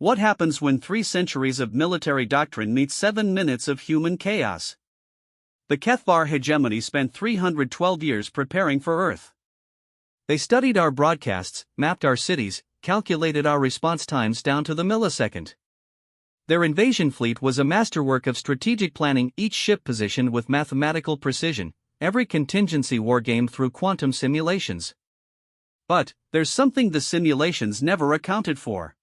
What happens when 3 centuries of military doctrine meet 7 minutes of human chaos? The HFY hegemony spent 312 years preparing for Earth. They studied our broadcasts, mapped our cities, calculated our response times down to the millisecond. Their invasion fleet was a masterwork of strategic planning, each ship positioned with mathematical precision, every contingency wargamed through quantum simulations. But there's something the simulations never accounted for.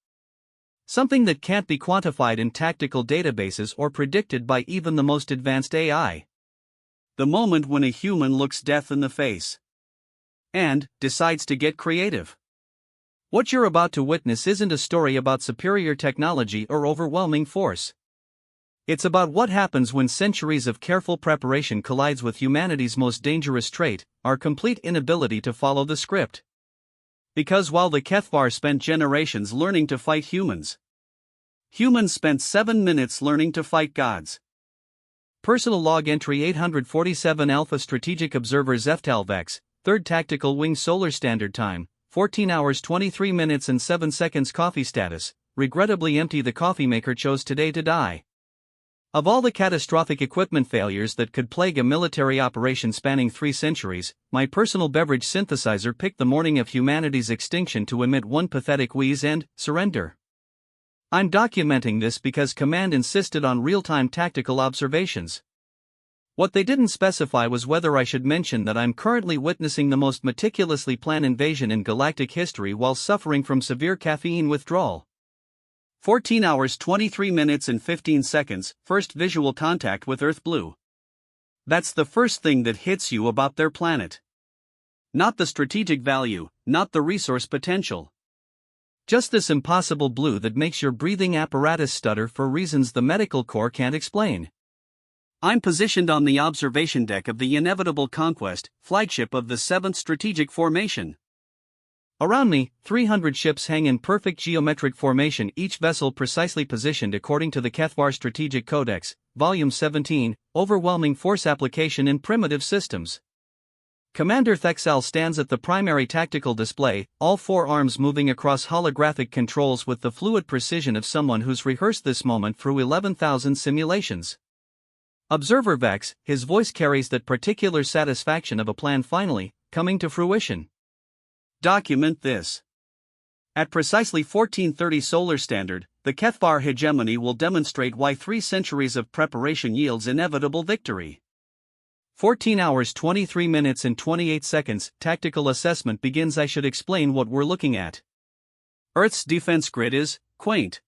Something that can't be quantified in tactical databases or predicted by even the most advanced AI. The moment when a human looks death in the face and decides to get creative. What you're about to witness isn't a story about superior technology or overwhelming force. It's about what happens when centuries of careful preparation collides with humanity's most dangerous trait, our complete inability to follow the script. Because while the HFY spent generations learning to fight humans, humans spent 7 minutes learning to fight gods. Personal log entry 847 Alpha Strategic Observer Zeftalvex, 3rd Tactical Wing Solar Standard Time, 14 hours 23 minutes and 7 seconds. Coffee status, regrettably empty. The coffee maker chose today to die. Of all the catastrophic equipment failures that could plague a military operation spanning 3 centuries, my personal beverage synthesizer picked the morning of humanity's extinction to emit one pathetic wheeze and surrender. I'm documenting this because Command insisted on real-time tactical observations. What they didn't specify was whether I should mention that I'm currently witnessing the most meticulously planned invasion in galactic history while suffering from severe caffeine withdrawal. 14 hours 23 minutes and 15 seconds, first visual contact with Earth Blue. That's the first thing that hits you about their planet. Not the strategic value, not the resource potential. Just this impossible blue that makes your breathing apparatus stutter for reasons the medical corps can't explain. I'm positioned on the observation deck of the Inevitable Conquest, flagship of the 7th Strategic Formation. Around me, 300 ships hang in perfect geometric formation, each vessel precisely positioned according to the HFY Strategic Codex, Volume 17, Overwhelming Force Application in Primitive Systems. Commander Thexal stands at the primary tactical display, all 4 arms moving across holographic controls with the fluid precision of someone who's rehearsed this moment through 11,000 simulations. Observer Vex, his voice carries that particular satisfaction of a plan finally coming to fruition. Document this. At precisely 1430 Solar Standard, the HFY hegemony will demonstrate why 3 centuries of preparation yields inevitable victory. 14 hours 23 minutes and 28 seconds, tactical assessment begins. I should explain what we're looking at. Earth's defense grid is quaint.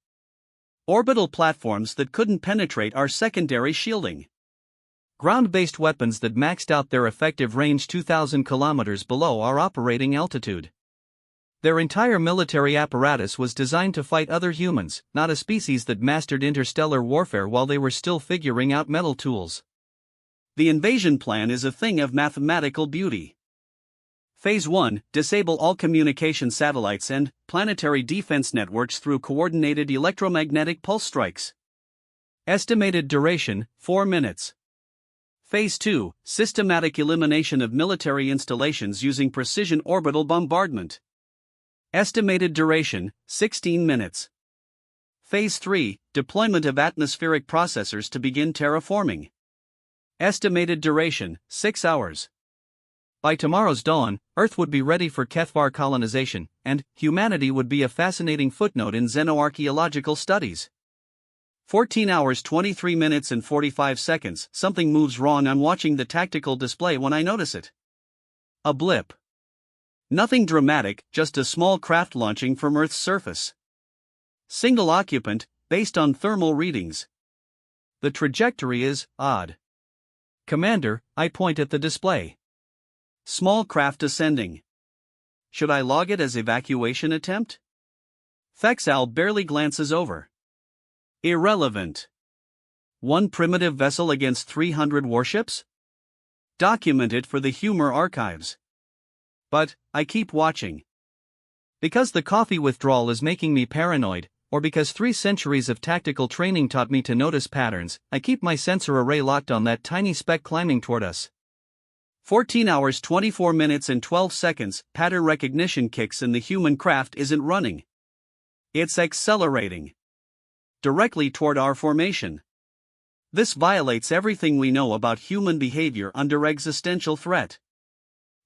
Orbital platforms that couldn't penetrate our secondary shielding. Ground-based weapons that maxed out their effective range 2,000 kilometers below our operating altitude. Their entire military apparatus was designed to fight other humans, not a species that mastered interstellar warfare while they were still figuring out metal tools. The invasion plan is a thing of mathematical beauty. Phase 1, disable all communication satellites and planetary defense networks through coordinated electromagnetic pulse strikes. Estimated duration, 4 minutes. Phase 2, systematic elimination of military installations using precision orbital bombardment. Estimated duration, 16 minutes. Phase 3, deployment of atmospheric processors to begin terraforming. Estimated duration, 6 hours. By tomorrow's dawn, Earth would be ready for HFY colonization, and humanity would be a fascinating footnote in xenoarchaeological studies. 14 hours 23 minutes and 45 seconds, something moves wrong. I'm watching the tactical display when I notice it. A blip. Nothing dramatic, just a small craft launching from Earth's surface. Single occupant, based on thermal readings. The trajectory is odd. Commander, I point at the display. Small craft ascending. Should I log it as evacuation attempt? Thexal barely glances over. Irrelevant. One primitive vessel against 300 warships? Document it for the humor archives. But I keep watching. Because the coffee withdrawal is making me paranoid, or because 3 centuries of tactical training taught me to notice patterns, I keep my sensor array locked on that tiny speck climbing toward us. 14 hours 24 minutes and 12 seconds, pattern recognition kicks and the human craft isn't running. It's accelerating. directly toward our formation. This violates everything we know about human behavior under existential threat.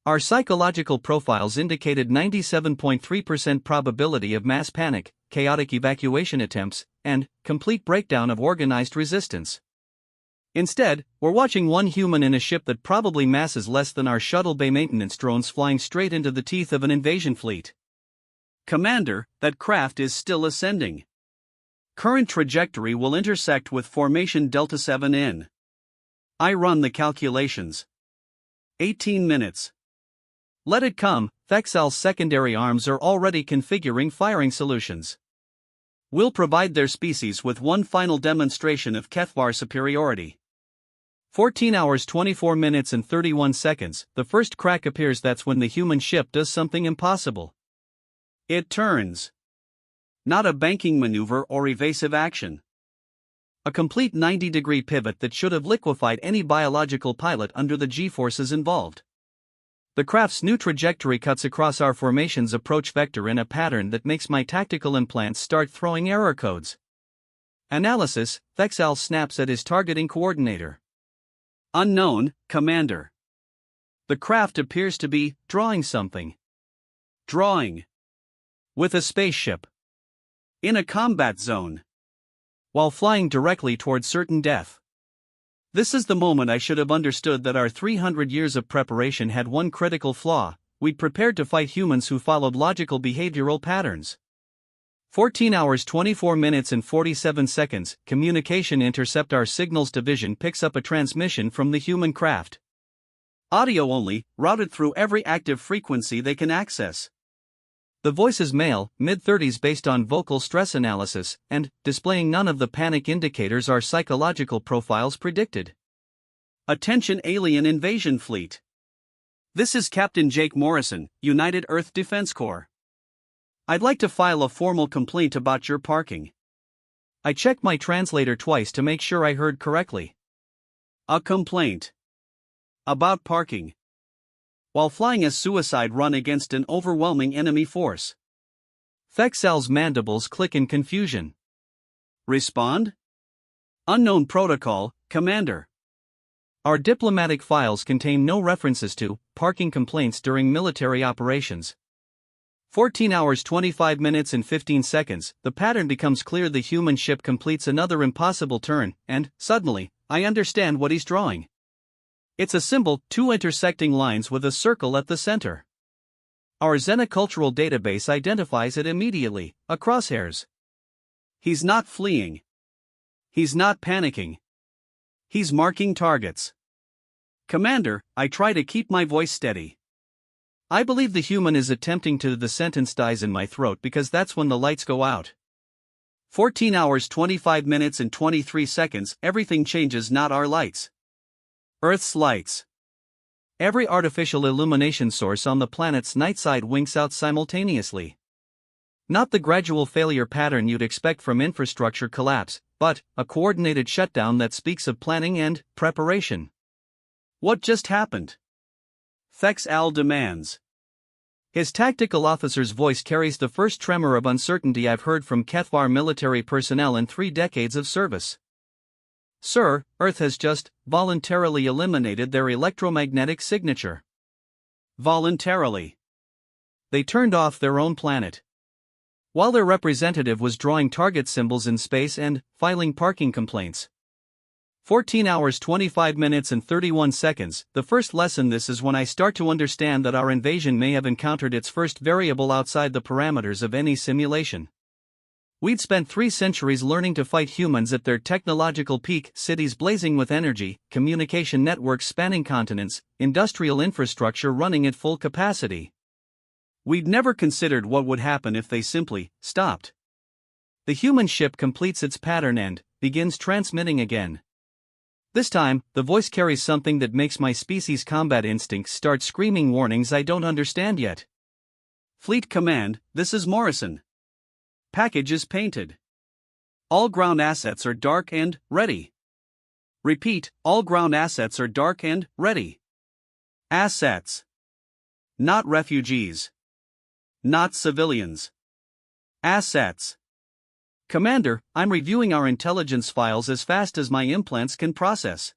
Our psychological profiles indicated 97.3% probability of mass panic, chaotic evacuation attempts, and complete breakdown of organized resistance. Instead, we're watching one human in a ship that probably masses less than our shuttle bay maintenance drones flying straight into the teeth of an invasion fleet. Commander, that craft is still ascending. Current trajectory will intersect with formation Delta 7N. I run the calculations. 18 minutes. Let it come. Thexal's secondary arms are already configuring firing solutions. We'll provide their species with one final demonstration of HFY superiority. 14 hours 24 minutes and 31 seconds, the first crack appears. That's when the human ship does something impossible. It turns. Not a banking maneuver or evasive action. A complete 90-degree pivot that should have liquefied any biological pilot under the G-forces involved. The craft's new trajectory cuts across our formation's approach vector in a pattern that makes my tactical implants start throwing error codes. Analysis: Thexal snaps at his targeting coordinator. Unknown, Commander. The craft appears to be drawing something. Drawing. With a spaceship. In a combat zone. While flying directly toward certain death. This is the moment I should have understood that our 300 years of preparation had one critical flaw: we'd prepared to fight humans who followed logical behavioral patterns. 14 hours 24 minutes and 47 seconds, communication intercept. Our signals division picks up a transmission from the human craft. Audio only, routed through every active frequency they can access. The voice is male, mid-30s based on vocal stress analysis, and displaying none of the panic indicators our psychological profiles predicted. Attention alien invasion fleet. This is Captain Jake Morrison, United Earth Defense Corps. I'd like to file a formal complaint about your parking. I checked my translator twice to make sure I heard correctly. A complaint. About parking. While flying a suicide run against an overwhelming enemy force. Thexal's mandibles click in confusion. Respond? Unknown protocol, Commander. Our diplomatic files contain no references to parking complaints during military operations. 14 hours 25 minutes and 15 seconds, the pattern becomes clear. The human ship completes another impossible turn, and, suddenly, I understand what he's drawing. It's a symbol, two intersecting lines with a circle at the center. Our xenocultural database identifies it immediately: a crosshairs. He's not fleeing. He's not panicking. He's marking targets. Commander, I try to keep my voice steady. I believe the human is attempting to. The sentence dies in my throat because that's when the lights go out. 14 hours 25 minutes and 23 seconds, everything changes. Not our lights. Earth's lights. Every artificial illumination source on the planet's night side winks out simultaneously. Not the gradual failure pattern you'd expect from infrastructure collapse, but a coordinated shutdown that speaks of planning and preparation. What just happened? Thexal demands. His tactical officer's voice carries the first tremor of uncertainty I've heard from HFY military personnel in 3 decades of service. Sir, Earth has just voluntarily eliminated their electromagnetic signature. Voluntarily. They turned off their own planet. While their representative was drawing target symbols in space and filing parking complaints. 14 hours 25 minutes and 31 seconds, the first lesson. This is when I start to understand that our invasion may have encountered its first variable outside the parameters of any simulation. We'd spent 3 centuries learning to fight humans at their technological peak, cities blazing with energy, communication networks spanning continents, industrial infrastructure running at full capacity. We'd never considered what would happen if they simply stopped. The human ship completes its pattern and begins transmitting again. This time, the voice carries something that makes my species' combat instincts start screaming warnings I don't understand yet. Fleet Command, this is Morrison. Package is painted. All ground assets are dark and ready. Repeat, all ground assets are dark and ready. Assets. Not refugees. Not civilians. Assets. Commander, I'm reviewing our intelligence files as fast as my implants can process.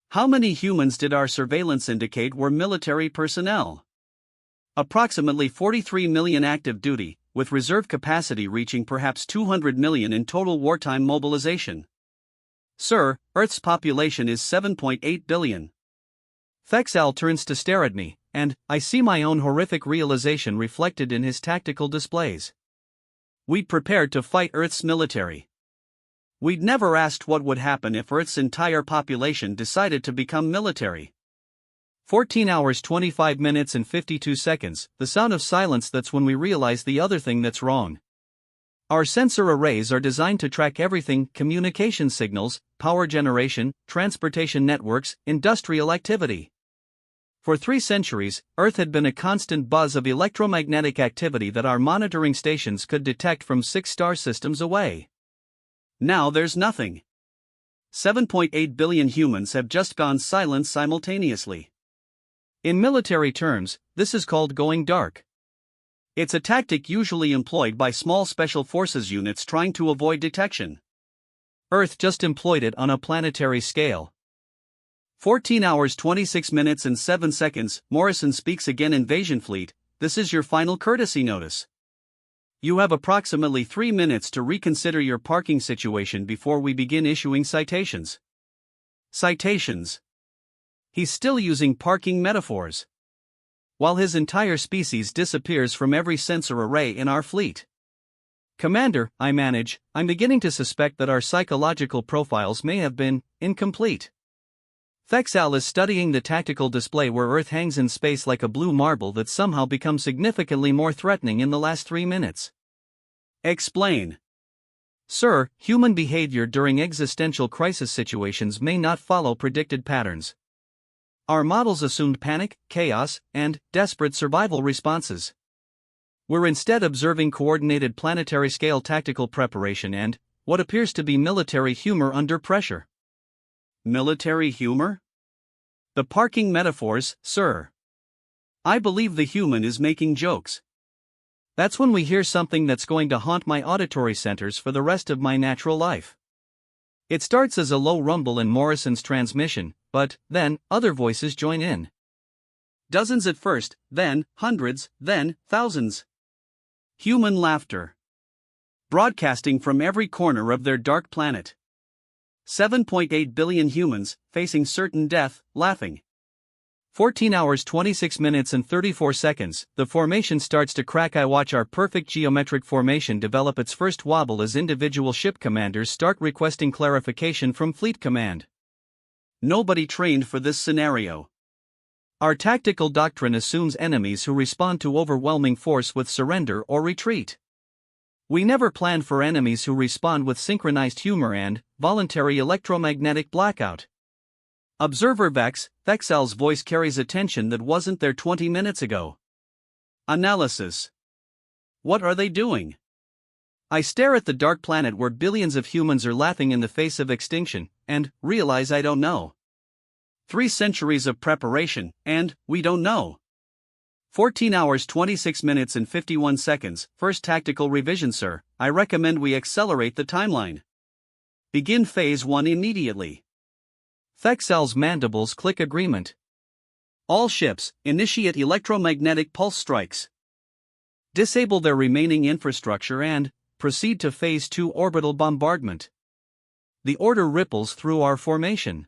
How many humans did our surveillance indicate were military personnel? Approximately 43 million active duty, with reserve capacity reaching perhaps 200 million in total wartime mobilization. Sir, Earth's population is 7.8 billion. Thexal turns to stare at me, and I see my own horrific realization reflected in his tactical displays. We'd prepared to fight Earth's military. We'd never asked what would happen if Earth's entire population decided to become military. 14 hours 25 minutes and 52 seconds, the sound of silence. That's when we realize the other thing that's wrong. Our sensor arrays are designed to track everything: communication signals, power generation, transportation networks, industrial activity. For 3 centuries, Earth had been a constant buzz of electromagnetic activity that our monitoring stations could detect from 6 star systems away. Now there's nothing. 7.8 billion humans have just gone silent simultaneously. In military terms, this is called going dark. It's a tactic usually employed by small special forces units trying to avoid detection. Earth just employed it on a planetary scale. 14 hours 26 minutes and 7 seconds, Morrison speaks again. Invasion fleet, this is your final courtesy notice. You have approximately 3 minutes to reconsider your parking situation before we begin issuing citations. Citations. He's still using parking metaphors. While his entire species disappears from every sensor array in our fleet. Commander, I'm beginning to suspect that our psychological profiles may have been incomplete. Thexal is studying the tactical display where Earth hangs in space like a blue marble that's somehow become significantly more threatening in the last 3 minutes. Explain. Sir, human behavior during existential crisis situations may not follow predicted patterns. Our models assumed panic, chaos, and desperate survival responses. We're instead observing coordinated planetary-scale tactical preparation and what appears to be military humor under pressure. Military humor? The parking metaphors, sir. I believe the human is making jokes. That's when we hear something that's going to haunt my auditory centers for the rest of my natural life. It starts as a low rumble in Morrison's transmission, but then other voices join in. Dozens at first, then hundreds, then thousands. Human laughter. Broadcasting from every corner of their dark planet. 7.8 billion humans, facing certain death, laughing. 14 hours 26 minutes and 34 seconds, the formation starts to crack. I watch our perfect geometric formation develop its first wobble as individual ship commanders start requesting clarification from Fleet Command. Nobody trained for this scenario. Our tactical doctrine assumes enemies who respond to overwhelming force with surrender or retreat. We never planned for enemies who respond with synchronized humor and voluntary electromagnetic blackout. Observer Vex, Thexal's voice carries a tension that wasn't there 20 minutes ago. Analysis. What are they doing? I stare at the dark planet where billions of humans are laughing in the face of extinction, and realize I don't know. 3 centuries of preparation, and we don't know. 14 hours 26 minutes and 51 seconds, first tactical revision, sir. I recommend we accelerate the timeline. Begin phase 1 immediately. Thexal's mandibles click agreement. All ships, initiate electromagnetic pulse strikes. Disable their remaining infrastructure and proceed to phase 2 orbital bombardment. The order ripples through our formation.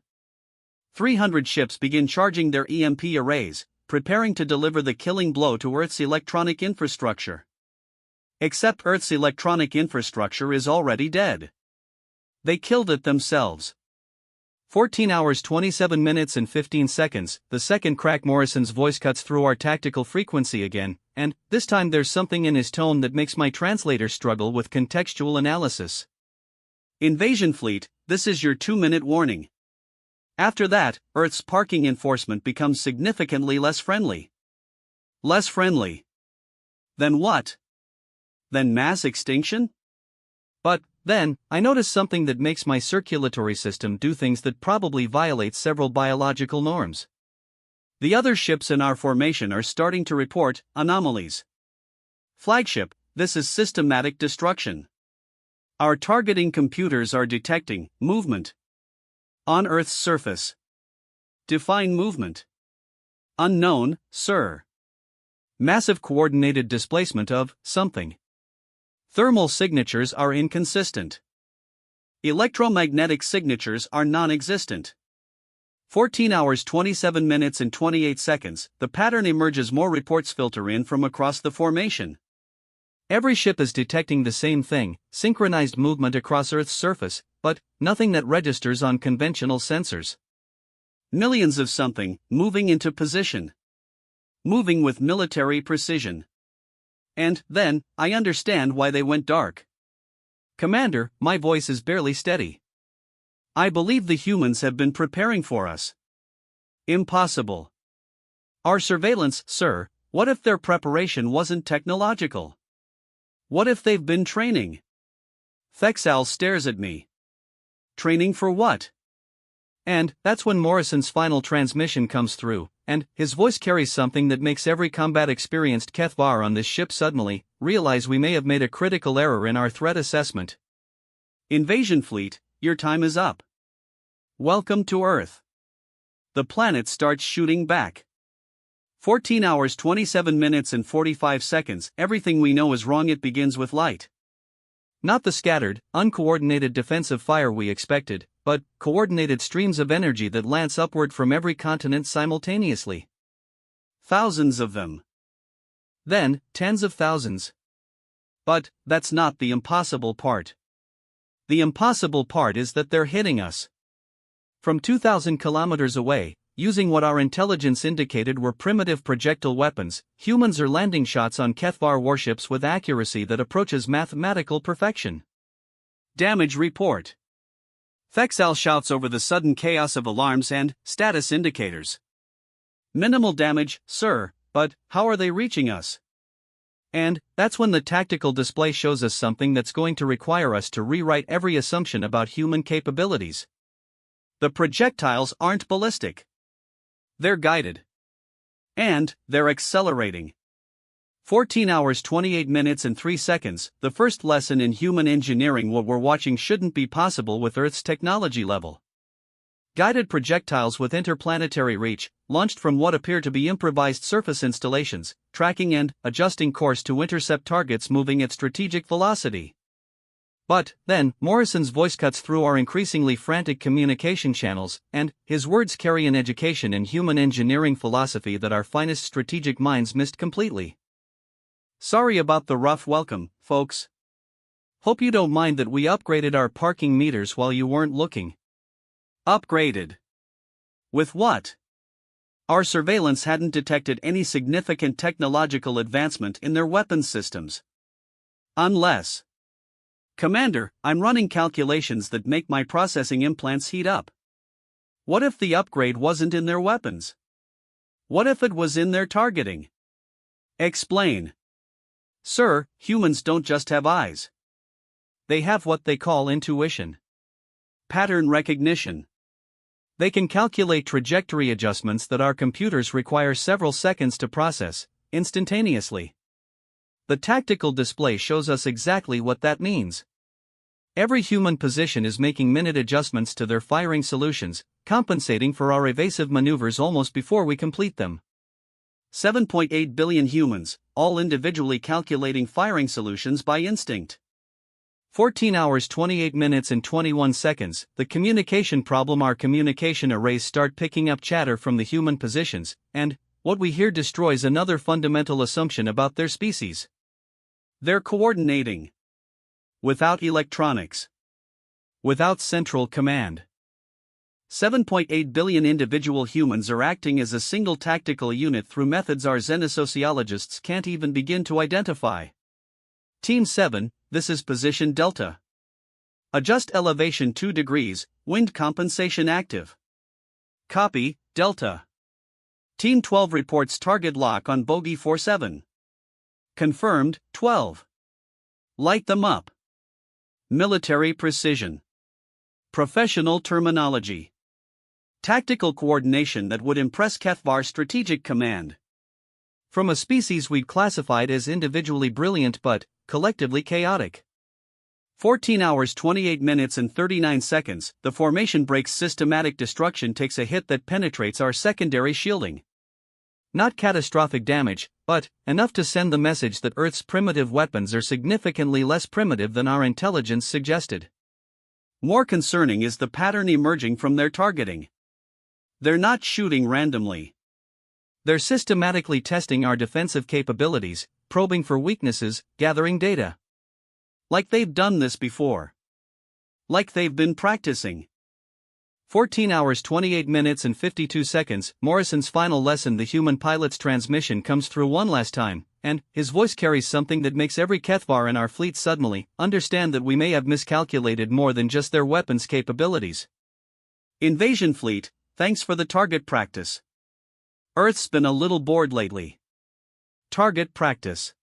300 ships begin charging their EMP arrays, preparing to deliver the killing blow to Earth's electronic infrastructure. Except Earth's electronic infrastructure is already dead. They killed it themselves. 14 hours 27 minutes and 15 seconds, the second crack. Morrison's voice cuts through our tactical frequency again, and this time there's something in his tone that makes my translator struggle with contextual analysis. Invasion fleet, this is your 2-minute warning. After that, Earth's parking enforcement becomes significantly less friendly. Less friendly. Then what? Then mass extinction? But then, I notice something that makes my circulatory system do things that probably violate several biological norms. The other ships in our formation are starting to report anomalies. Flagship, this is systematic destruction. Our targeting computers are detecting movement on Earth's surface. Define movement. Unknown, sir. Massive coordinated displacement of something. Thermal signatures are inconsistent. Electromagnetic signatures are non-existent. 14 hours 27 minutes and 28 seconds, the pattern emerges. More reports filter in from across the formation. Every ship is detecting the same thing, synchronized movement across Earth's surface, but nothing that registers on conventional sensors. Millions of something, moving into position. Moving with military precision. And then, I understand why they went dark. Commander, my voice is barely steady. I believe the humans have been preparing for us. Impossible. Our surveillance, sir, what if their preparation wasn't technological? What if they've been training? Thexal stares at me. Training for what? And that's when Morrison's final transmission comes through, and his voice carries something that makes every combat experienced Kethvar on this ship suddenly realize we may have made a critical error in our threat assessment. Invasion fleet, your time is up. Welcome to Earth. The planet starts shooting back. 14 hours 27 minutes and 45 seconds, everything we know is wrong. It begins with light. Not the scattered, uncoordinated defensive fire we expected, but coordinated streams of energy that lance upward from every continent simultaneously. Thousands of them. Then, tens of thousands. But that's not the impossible part. The impossible part is that they're hitting us. From 2,000 kilometers away, using what our intelligence indicated were primitive projectile weapons, humans are landing shots on Kethvar warships with accuracy that approaches mathematical perfection. Damage report. Thexal shouts over the sudden chaos of alarms and status indicators. Minimal damage, sir, but how are they reaching us? And that's when the tactical display shows us something that's going to require us to rewrite every assumption about human capabilities. The projectiles aren't ballistic. They're guided. And they're accelerating. 14 hours 28 minutes and 3 seconds, the first lesson in human engineering. What we're watching shouldn't be possible with Earth's technology level. Guided projectiles with interplanetary reach, launched from what appear to be improvised surface installations, tracking and adjusting course to intercept targets moving at strategic velocity. But then, Morrison's voice cuts through our increasingly frantic communication channels, and his words carry an education in human engineering philosophy that our finest strategic minds missed completely. Sorry about the rough welcome, folks. Hope you don't mind that we upgraded our parking meters while you weren't looking. Upgraded? With what? Our surveillance hadn't detected any significant technological advancement in their weapons systems. Unless... Commander, I'm running calculations that make my processing implants heat up. What if the upgrade wasn't in their weapons? What if it was in their targeting? Explain. Sir, humans don't just have eyes. They have what they call intuition. Pattern recognition. They can calculate trajectory adjustments that our computers require several seconds to process, instantaneously. The tactical display shows us exactly what that means. Every human position is making minute adjustments to their firing solutions, compensating for our evasive maneuvers almost before we complete them. 7.8 billion humans, all individually calculating firing solutions by instinct. 14 hours 28 minutes and 21 seconds, the communication problem. Our communication arrays start picking up chatter from the human positions, and what we hear destroys another fundamental assumption about their species. They're coordinating. Without electronics. Without central command. 7.8 billion individual humans are acting as a single tactical unit through methods our xenosociologists can't even begin to identify. Team 7, this is position Delta. Adjust elevation 2 degrees, wind compensation active. Copy, Delta. Team 12 reports target lock on bogey 47. Confirmed, 12. Light them up. Military precision. Professional terminology. Tactical coordination that would impress Kethvar's strategic command. From a species we'd classified as individually brilliant but collectively chaotic. 14 hours 28 minutes and 39 seconds, the formation breaks. Systematic destruction takes a hit that penetrates our secondary shielding. Not catastrophic damage, but enough to send the message that Earth's primitive weapons are significantly less primitive than our intelligence suggested. More concerning is the pattern emerging from their targeting. They're not shooting randomly. They're systematically testing our defensive capabilities, probing for weaknesses, gathering data. Like they've done this before. Like they've been practicing. 14 hours 28 minutes and 52 seconds, Morrison's final lesson. The human pilot's transmission comes through one last time, and his voice carries something that makes every Kethvar in our fleet suddenly understand that we may have miscalculated more than just their weapons capabilities. Invasion fleet, thanks for the target practice. Earth's been a little bored lately. Target practice.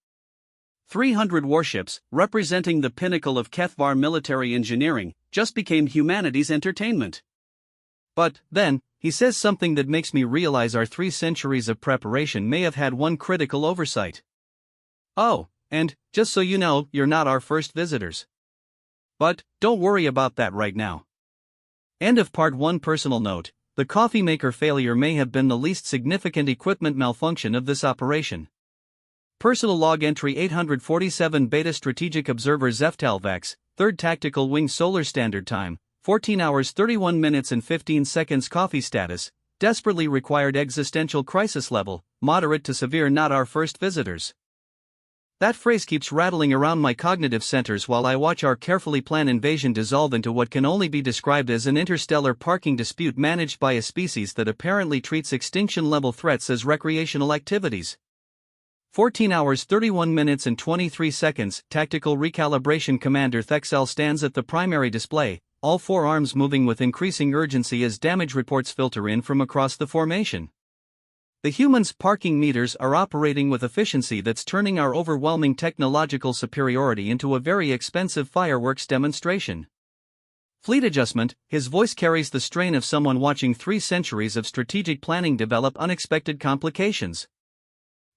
300 warships, representing the pinnacle of Kethvar military engineering, just became humanity's entertainment. But, then, he says something that makes me realize our 3 centuries of preparation may have had one critical oversight. Oh, and, just so you know, you're not our first visitors. But, don't worry about that right now. End of part 1. Personal note: the coffee maker failure may have been the least significant equipment malfunction of this operation. Personal log entry 847 Beta Strategic Observer Zeftalvax, 3rd Tactical Wing Solar Standard Time, 14 hours 31 minutes and 15 seconds. Coffee status: desperately required. Existential crisis level: moderate to severe. Not our first visitors. That phrase keeps rattling around my cognitive centers while I watch our carefully planned invasion dissolve into what can only be described as an interstellar parking dispute managed by a species that apparently treats extinction-level threats as recreational activities. 14 hours 31 minutes and 23 seconds. Tactical Recalibration Commander Thexel stands at the primary display, all 4 arms moving with increasing urgency as damage reports filter in from across the formation. The humans' parking meters are operating with efficiency that's turning our overwhelming technological superiority into a very expensive fireworks demonstration. Fleet adjustment: his voice carries the strain of someone watching 3 centuries of strategic planning develop unexpected complications.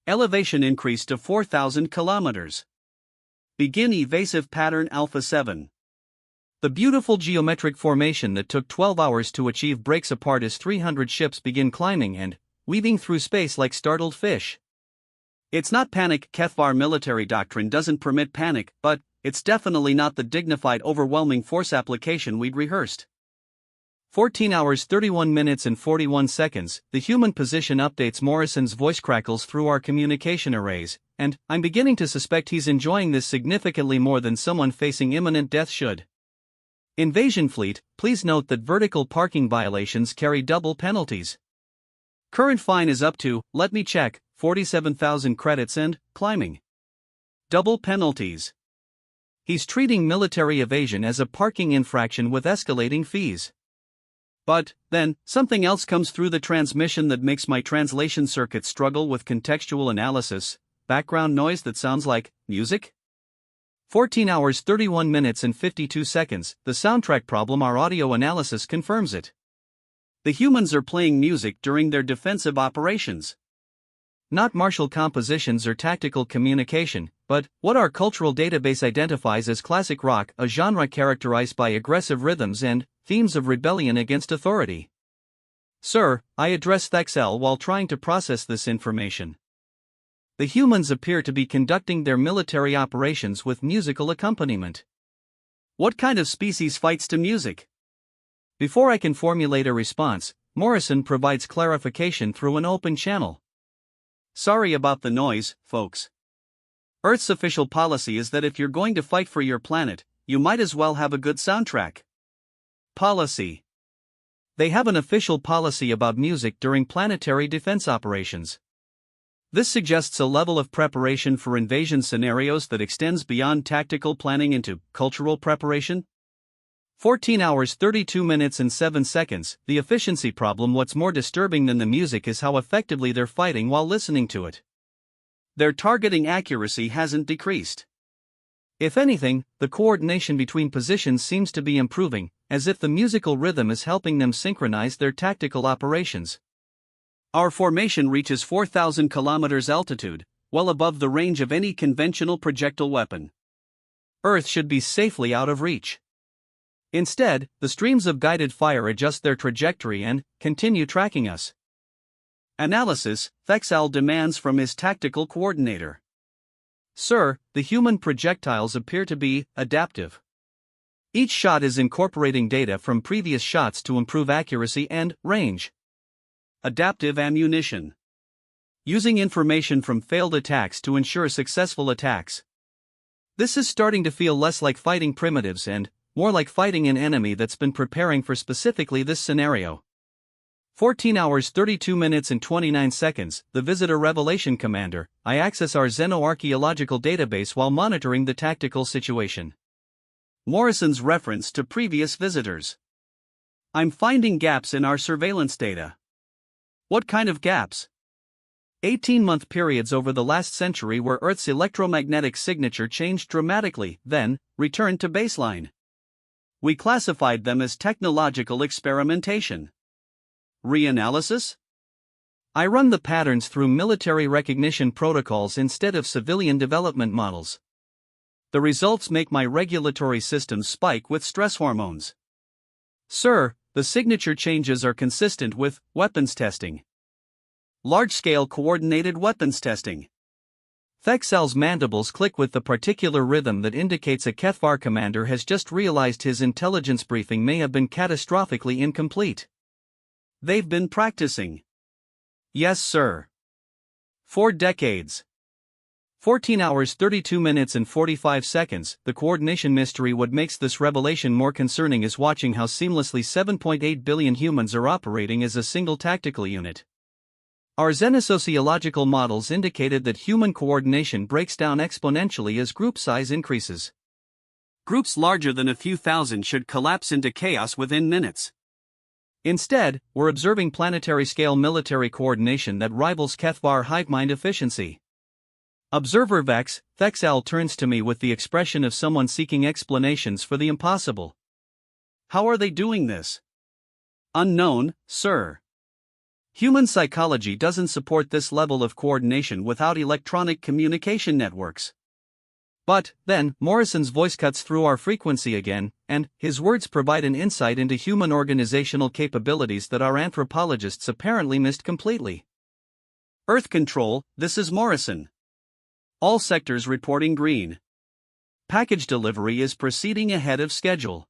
Elevation increase to 4,000 kilometers. Begin evasive pattern Alpha 7. The beautiful geometric formation that took 12 hours to achieve breaks apart as 300 ships begin climbing and weaving through space like startled fish. It's not panic. Kethvar military doctrine doesn't permit panic, but it's definitely not the dignified overwhelming force application we'd rehearsed. 14 hours 31 minutes and 41 seconds, the human position updates. Morrison's voice crackles through our communication arrays, and I'm beginning to suspect he's enjoying this significantly more than someone facing imminent death should. Invasion fleet, please note that vertical parking violations carry double penalties. Current fine is up to, let me check, 47,000 credits and climbing. Double penalties. He's treating military evasion as a parking infraction with escalating fees. But, then, something else comes through the transmission that makes my translation circuit struggle with contextual analysis: background noise that sounds like music? 14 hours 31 minutes and 52 seconds, the soundtrack problem. Our audio analysis confirms it. The humans are playing music during their defensive operations. Not martial compositions or tactical communication, but what our cultural database identifies as classic rock, a genre characterized by aggressive rhythms and themes of rebellion against authority. Sir, I address Thexel while trying to process this information. The humans appear to be conducting their military operations with musical accompaniment. What kind of species fights to music? Before I can formulate a response, Morrison provides clarification through an open channel. Sorry about the noise, folks. Earth's official policy is that if you're going to fight for your planet, you might as well have a good soundtrack. Policy. They have an official policy about music during planetary defense operations. This suggests a level of preparation for invasion scenarios that extends beyond tactical planning into cultural preparation. 14 hours 32 minutes and 7 seconds, the efficiency problem. What's more disturbing than the music is how effectively they're fighting while listening to it. Their targeting accuracy hasn't decreased. If anything, the coordination between positions seems to be improving, as if the musical rhythm is helping them synchronize their tactical operations. Our formation reaches 4,000 kilometers altitude, well above the range of any conventional projectile weapon. Earth should be safely out of reach. Instead, the streams of guided fire adjust their trajectory and continue tracking us. Analysis, Thexal demands from his tactical coordinator. Sir, the human projectiles appear to be adaptive. Each shot is incorporating data from previous shots to improve accuracy and range. Adaptive ammunition. Using information from failed attacks to ensure successful attacks. This is starting to feel less like fighting primitives and more like fighting an enemy that's been preparing for specifically this scenario. 14 hours 32 minutes and 29 seconds, the Visitor Revelation Commander. I access our xenoarchaeological database while monitoring the tactical situation. Morrison's reference to previous visitors. I'm finding gaps in our surveillance data. What kind of gaps? 18-month periods over the last century where Earth's electromagnetic signature changed dramatically, then returned to baseline. We classified them as technological experimentation. Reanalysis? I run the patterns through military recognition protocols instead of civilian development models. The results make my regulatory systems spike with stress hormones. Sir, the signature changes are consistent with weapons testing. Large-scale coordinated weapons testing. Thexal's mandibles click with the particular rhythm that indicates a Kethvar commander has just realized his intelligence briefing may have been catastrophically incomplete. They've been practicing. Yes, sir. 4 decades. 14 hours 32 minutes and 45 seconds. The coordination mystery. What makes this revelation more concerning is watching how seamlessly 7.8 billion humans are operating as a single tactical unit. Our xenosociological models indicated that human coordination breaks down exponentially as group size increases. Groups larger than a few thousand should collapse into chaos within minutes. Instead, we're observing planetary-scale military coordination that rivals Kethvar hivemind efficiency. Observer Vex, Thexal turns to me with the expression of someone seeking explanations for the impossible. How are they doing this? Unknown, sir. Human psychology doesn't support this level of coordination without electronic communication networks. But, then, Morrison's voice cuts through our frequency again, and his words provide an insight into human organizational capabilities that our anthropologists apparently missed completely. Earth Control, this is Morrison. All sectors reporting green. Package delivery is proceeding ahead of schedule.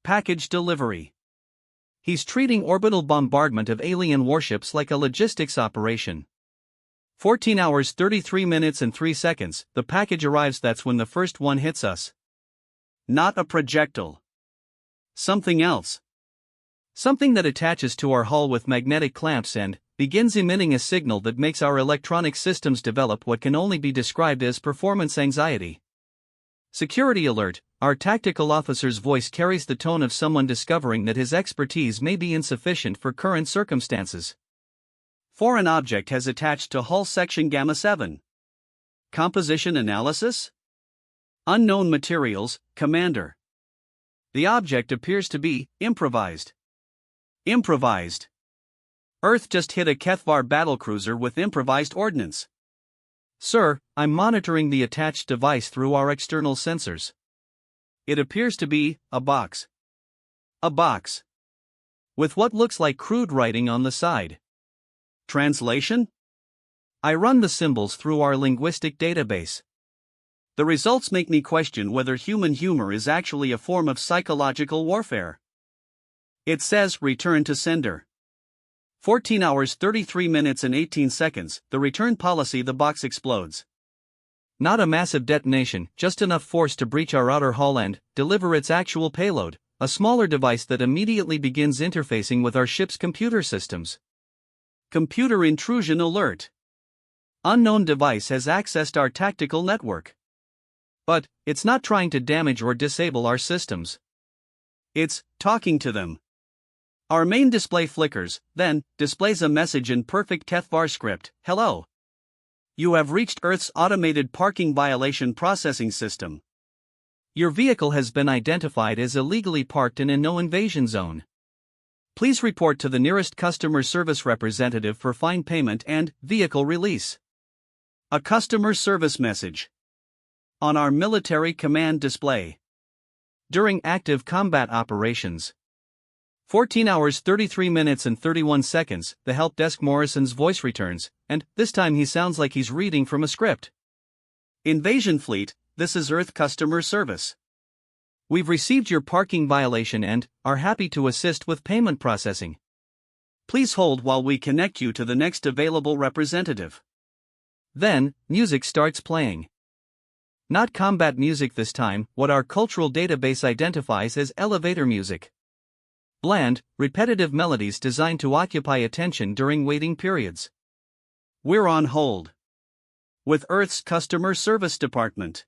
Package delivery. He's treating orbital bombardment of alien warships like a logistics operation. 14 hours 33 minutes and 3 seconds, the package arrives. That's when the first one hits us. Not a projectile. Something else. Something that attaches to our hull with magnetic clamps and begins emitting a signal that makes our electronic systems develop what can only be described as performance anxiety. Security alert. Our tactical officer's voice carries the tone of someone discovering that his expertise may be insufficient for current circumstances. Foreign object has attached to hull section Gamma 7. Composition analysis? Unknown materials, Commander. The object appears to be improvised. Improvised. Earth just hit a Kethvar battlecruiser with improvised ordnance. Sir, I'm monitoring the attached device through our external sensors. It appears to be a box. A box. With what looks like crude writing on the side. Translation? I run the symbols through our linguistic database. The results make me question whether human humor is actually a form of psychological warfare. It says return to sender. 14 hours 33 minutes and 18 seconds, the return policy. The box explodes. Not a massive detonation, just enough force to breach our outer hull and deliver its actual payload, a smaller device that immediately begins interfacing with our ship's computer systems. Computer intrusion alert. Unknown device has accessed our tactical network. But it's not trying to damage or disable our systems. It's talking to them. Our main display flickers, then displays a message in perfect Kethvar script. Hello. You have reached Earth's automated parking violation processing system. Your vehicle has been identified as illegally parked in a no-invasion zone. Please report to the nearest customer service representative for fine payment and vehicle release. A customer service message. On our military command display. During active combat operations. 14 hours 33 minutes and 31 seconds, the help desk Morrison's voice returns, and this time he sounds like he's reading from a script. Invasion Fleet, this is Earth Customer Service. We've received your parking violation and are happy to assist with payment processing. Please hold while we connect you to the next available representative. Then, music starts playing. Not combat music this time, what our cultural database identifies as elevator music. Bland, repetitive melodies designed to occupy attention during waiting periods. We're on hold with Earth's Customer Service Department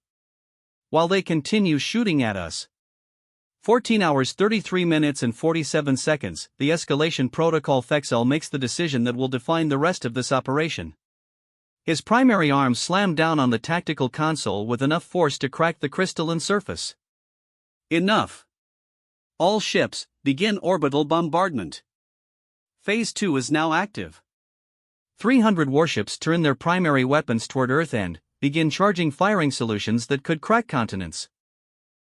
while they continue shooting at us. 14 hours 33 minutes and 47 seconds, the escalation protocol Fexel makes the decision that will define the rest of this operation. His primary arm slammed down on the tactical console with enough force to crack the crystalline surface. Enough. All ships, begin orbital bombardment. Phase 2 is now active. 300 warships turn their primary weapons toward Earth and begin charging firing solutions that could crack continents.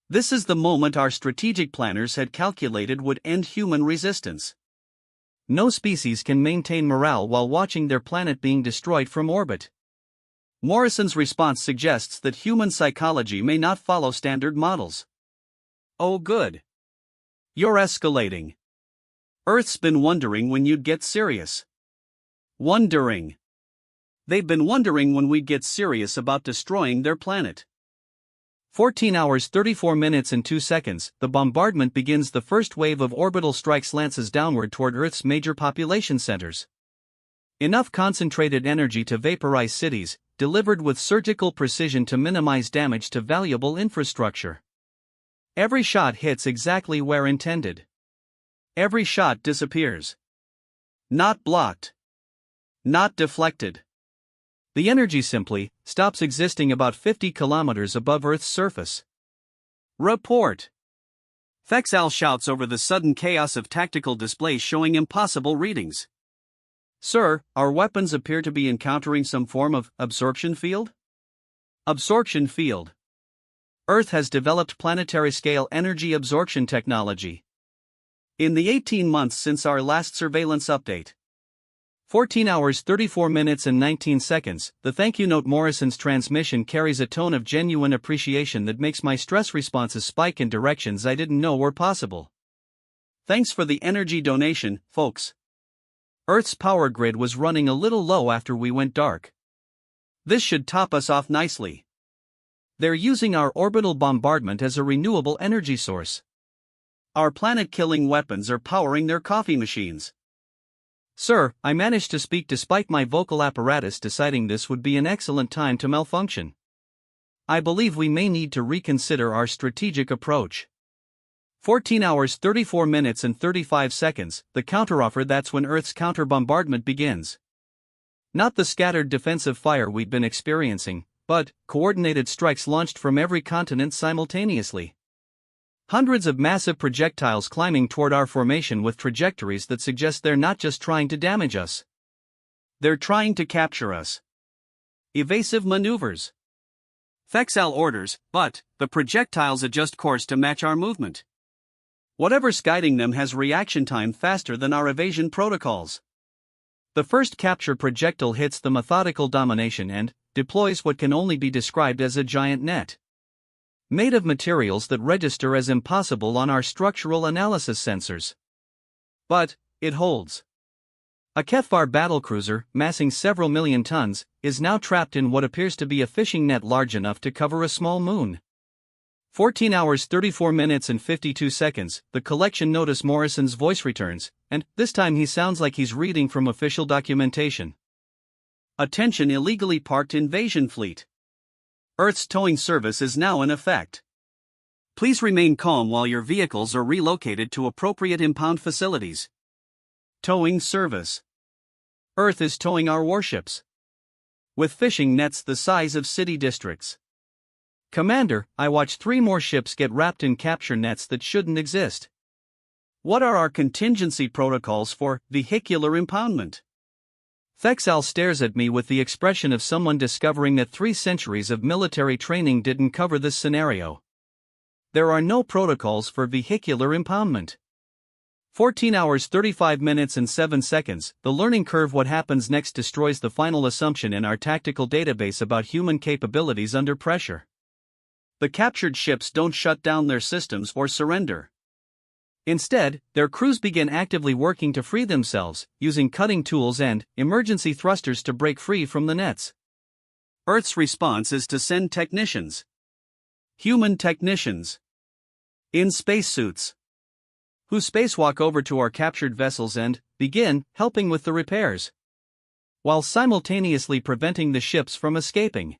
This is the moment our strategic planners had calculated would end human resistance. No species can maintain morale while watching their planet being destroyed from orbit. Morrison's response suggests that human psychology may not follow standard models. Oh good. You're escalating. Earth's been wondering when you'd get serious. Wondering. They've been wondering when we'd get serious about destroying their planet. 14 hours 34 minutes and 2 seconds, the bombardment begins. The first wave of orbital strikes lances downward toward Earth's major population centers. Enough concentrated energy to vaporize cities, delivered with surgical precision to minimize damage to valuable infrastructure. Every shot hits exactly where intended. Every shot disappears. Not blocked. Not deflected. The energy simply stops existing about 50 kilometers above Earth's surface. Report. Fexal shouts over the sudden chaos of tactical displays showing impossible readings. Sir, our weapons appear to be encountering some form of absorption field? Absorption field. Earth has developed planetary-scale energy absorption technology. In the 18 months since our last surveillance update. 14 hours 34 minutes and 19 seconds, the thank you note Morrison's transmission carries a tone of genuine appreciation that makes my stress responses spike in directions I didn't know were possible. Thanks for the energy donation, folks. Earth's power grid was running a little low after we went dark. This should top us off nicely. They're using our orbital bombardment as a renewable energy source. Our planet-killing weapons are powering their coffee machines. Sir, I managed to speak despite my vocal apparatus deciding this would be an excellent time to malfunction. I believe we may need to reconsider our strategic approach. 14 hours 34 minutes and 35 seconds, the counteroffer. That's when Earth's counter-bombardment begins. Not the scattered defensive fire we'd been experiencing, but coordinated strikes launched from every continent simultaneously. Hundreds of massive projectiles climbing toward our formation with trajectories that suggest they're not just trying to damage us. They're trying to capture us. Evasive maneuvers. Fexal orders, but the projectiles adjust course to match our movement. Whatever's guiding them has reaction time faster than our evasion protocols. The first capture projectile hits the methodical domination and deploys what can only be described as a giant net. Made of materials that register as impossible on our structural analysis sensors. But it holds. A Kethvar battlecruiser, massing several million tons, is now trapped in what appears to be a fishing net large enough to cover a small moon. 14 hours 34 minutes and 52 seconds, the collection notice Morrison's voice returns, and this time he sounds like he's reading from official documentation. Attention illegally parked invasion fleet. Earth's towing service is now in effect. Please remain calm while your vehicles are relocated to appropriate impound facilities. Towing service. Earth is towing our warships. With fishing nets the size of city districts. Commander, I watched 3 more ships get wrapped in capture nets that shouldn't exist. What are our contingency protocols for vehicular impoundment? Thexal stares at me with the expression of someone discovering that 3 centuries of military training didn't cover this scenario. There are no protocols for vehicular impoundment. 14 hours 35 minutes and 7 seconds, the learning curve. What happens next destroys the final assumption in our tactical database about human capabilities under pressure. The captured ships don't shut down their systems or surrender. Instead, their crews begin actively working to free themselves, using cutting tools and emergency thrusters to break free from the nets. Earth's response is to send technicians. Human technicians. In spacesuits. Who spacewalk over to our captured vessels and begin helping with the repairs, while simultaneously preventing the ships from escaping.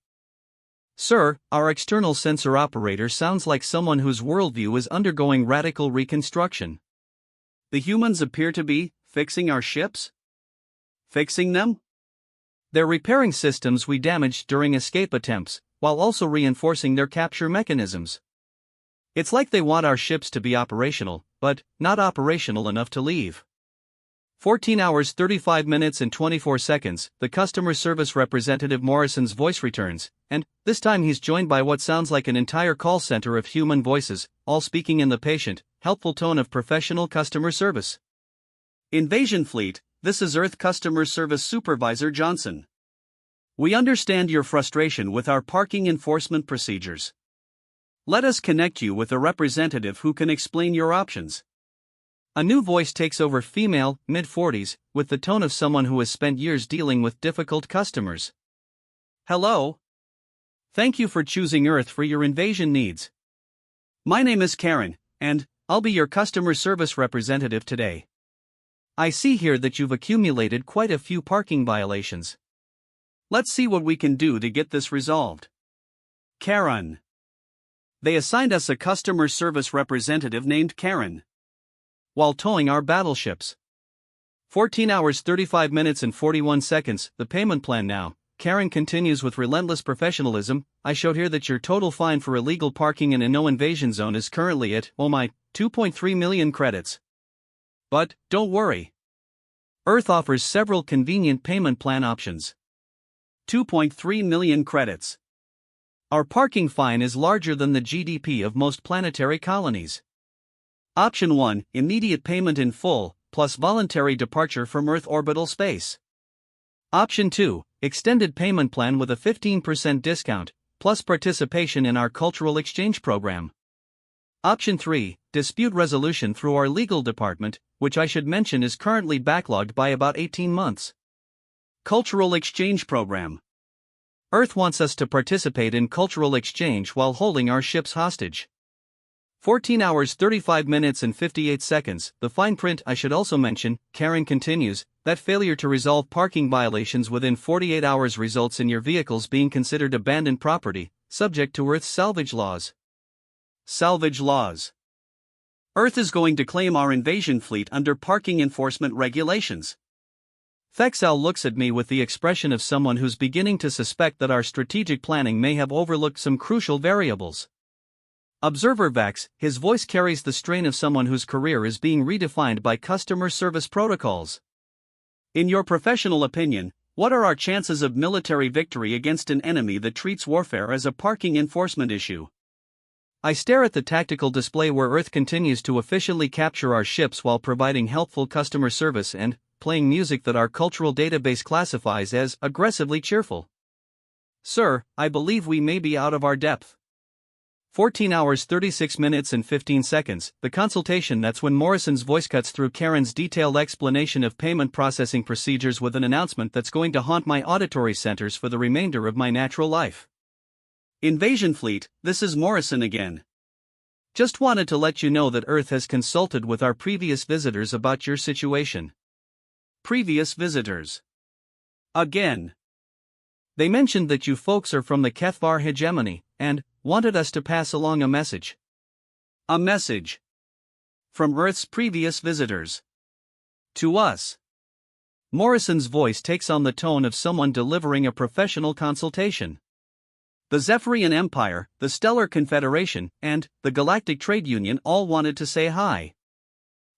Sir, our external sensor operator sounds like someone whose worldview is undergoing radical reconstruction. The humans appear to be fixing our ships? Fixing them? They're repairing systems we damaged during escape attempts, while also reinforcing their capture mechanisms. It's like they want our ships to be operational, but not operational enough to leave. 14 hours 35 minutes and 24 seconds, the customer service representative Morrison's voice returns, and this time he's joined by what sounds like an entire call center of human voices, all speaking in the patient, helpful tone of professional customer service. Invasion Fleet, this is Earth Customer Service Supervisor Johnson. We understand your frustration with our parking enforcement procedures. Let us connect you with a representative who can explain your options. A new voice takes over, female, mid-40s, with the tone of someone who has spent years dealing with difficult customers. Hello. Thank you for choosing Earth for your invasion needs. My name is Karen, and I'll be your customer service representative today. I see here that you've accumulated quite a few parking violations. Let's see what we can do to get this resolved. Karen. They assigned us a customer service representative named Karen. While towing our battleships. 14 hours 35 minutes and 41 seconds, the payment plan now. Karen continues with relentless professionalism. I showed here that your total fine for illegal parking in a no-invasion zone is currently at, 2.3 million credits. But, don't worry. Earth offers several convenient payment plan options. 2.3 million credits. Our parking fine is larger than the GDP of most planetary colonies. Option 1, immediate payment in full, plus voluntary departure from Earth orbital space. Option 2, extended payment plan with a 15% discount, plus participation in our cultural exchange program. Option 3, dispute resolution through our legal department, which I should mention is currently backlogged by about 18 months. Cultural exchange program. Earth wants us to participate in cultural exchange while holding our ships hostage. 14 hours 35 minutes and 58 seconds, the fine print. I should also mention, Karen continues, that failure to resolve parking violations within 48 hours results in your vehicles being considered abandoned property, subject to Earth's salvage laws. Salvage laws. Earth is going to claim our invasion fleet under parking enforcement regulations. Thexal looks at me with the expression of someone who's beginning to suspect that our strategic planning may have overlooked some crucial variables. Observer Vax, his voice carries the strain of someone whose career is being redefined by customer service protocols. In your professional opinion, what are our chances of military victory against an enemy that treats warfare as a parking enforcement issue? I stare at the tactical display where Earth continues to efficiently capture our ships while providing helpful customer service and playing music that our cultural database classifies as aggressively cheerful. Sir, I believe we may be out of our depth. 14 hours 36 minutes and 15 seconds, the consultation. That's when Morrison's voice cuts through Karen's detailed explanation of payment processing procedures with an announcement that's going to haunt my auditory centers for the remainder of my natural life. Invasion Fleet, this is Morrison again. Just wanted to let you know that Earth has consulted with our previous visitors about your situation. Previous visitors. Again. They mentioned that you folks are from the HFY hegemony, and wanted us to pass along a message. A message. From Earth's previous visitors. To us. Morrison's voice takes on the tone of someone delivering a professional consultation. The Zephyrian Empire, the Stellar Confederation, and the Galactic Trade Union all wanted to say hi.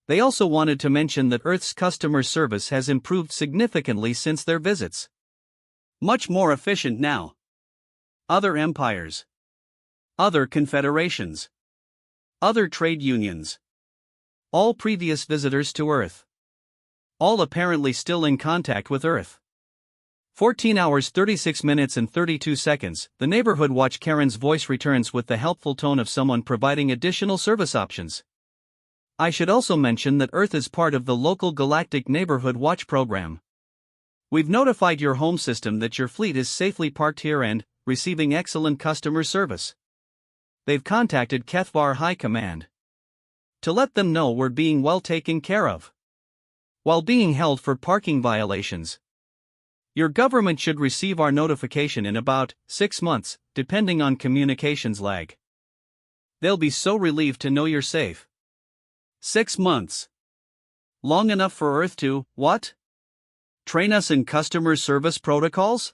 They also wanted to mention that Earth's customer service has improved significantly since their visits. Much more efficient now. Other empires. Other confederations. Other trade unions. All previous visitors to Earth. All apparently still in contact with Earth. 14 hours 36 minutes and 32 seconds, the neighborhood watch Karen's voice returns with the helpful tone of someone providing additional service options. I should also mention that Earth is part of the local Galactic Neighborhood Watch program. We've notified your home system that your fleet is safely parked here and receiving excellent customer service. They've contacted Kethvar High Command to let them know we're being well taken care of while being held for parking violations. Your government should receive our notification in about 6 months, depending on communications lag. They'll be so relieved to know you're safe. 6 months. Long enough for Earth to, what? Train us in customer service protocols?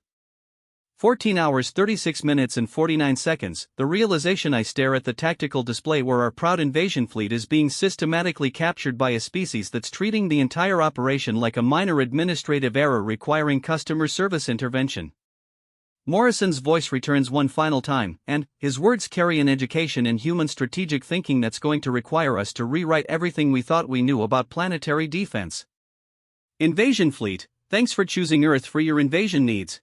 14 hours 36 minutes and 49 seconds, the realization I stare at the tactical display where our proud invasion fleet is being systematically captured by a species that's treating the entire operation like a minor administrative error requiring customer service intervention. Morrison's voice returns one final time, and his words carry an education in human strategic thinking that's going to require us to rewrite everything we thought we knew about planetary defense. Invasion fleet, thanks for choosing Earth for your invasion needs.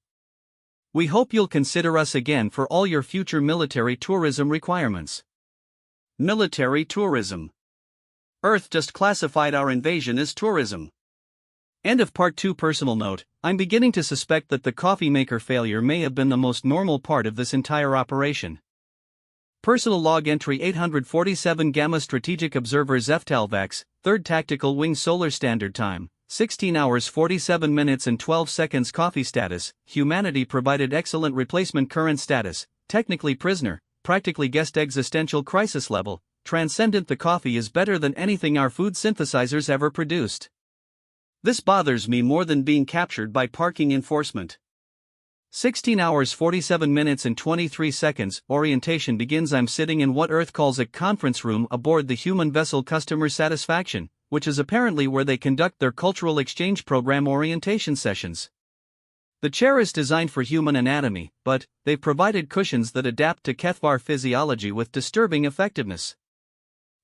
We hope you'll consider us again for all your future military tourism requirements. Military tourism. Earth just classified our invasion as tourism. End of part 2. Personal note, I'm beginning to suspect that the coffee maker failure may have been the most normal part of this entire operation. Personal log entry 847 Gamma Strategic Observer Zeftalvax, 3rd Tactical Wing Solar Standard Time. 16 hours 47 minutes and 12 seconds. Coffee status, humanity provided excellent replacement. Current status, technically prisoner, practically guest. Existential crisis level, transcendent. The coffee is better than anything our food synthesizers ever produced. This bothers me more than being captured by parking enforcement. 16 hours 47 minutes and 23 seconds, orientation begins. I'm sitting in what Earth calls a conference room aboard the human vessel Customer Satisfaction, which is apparently where they conduct their cultural exchange program orientation sessions. The chair is designed for human anatomy, but they've provided cushions that adapt to Kethvar physiology with disturbing effectiveness.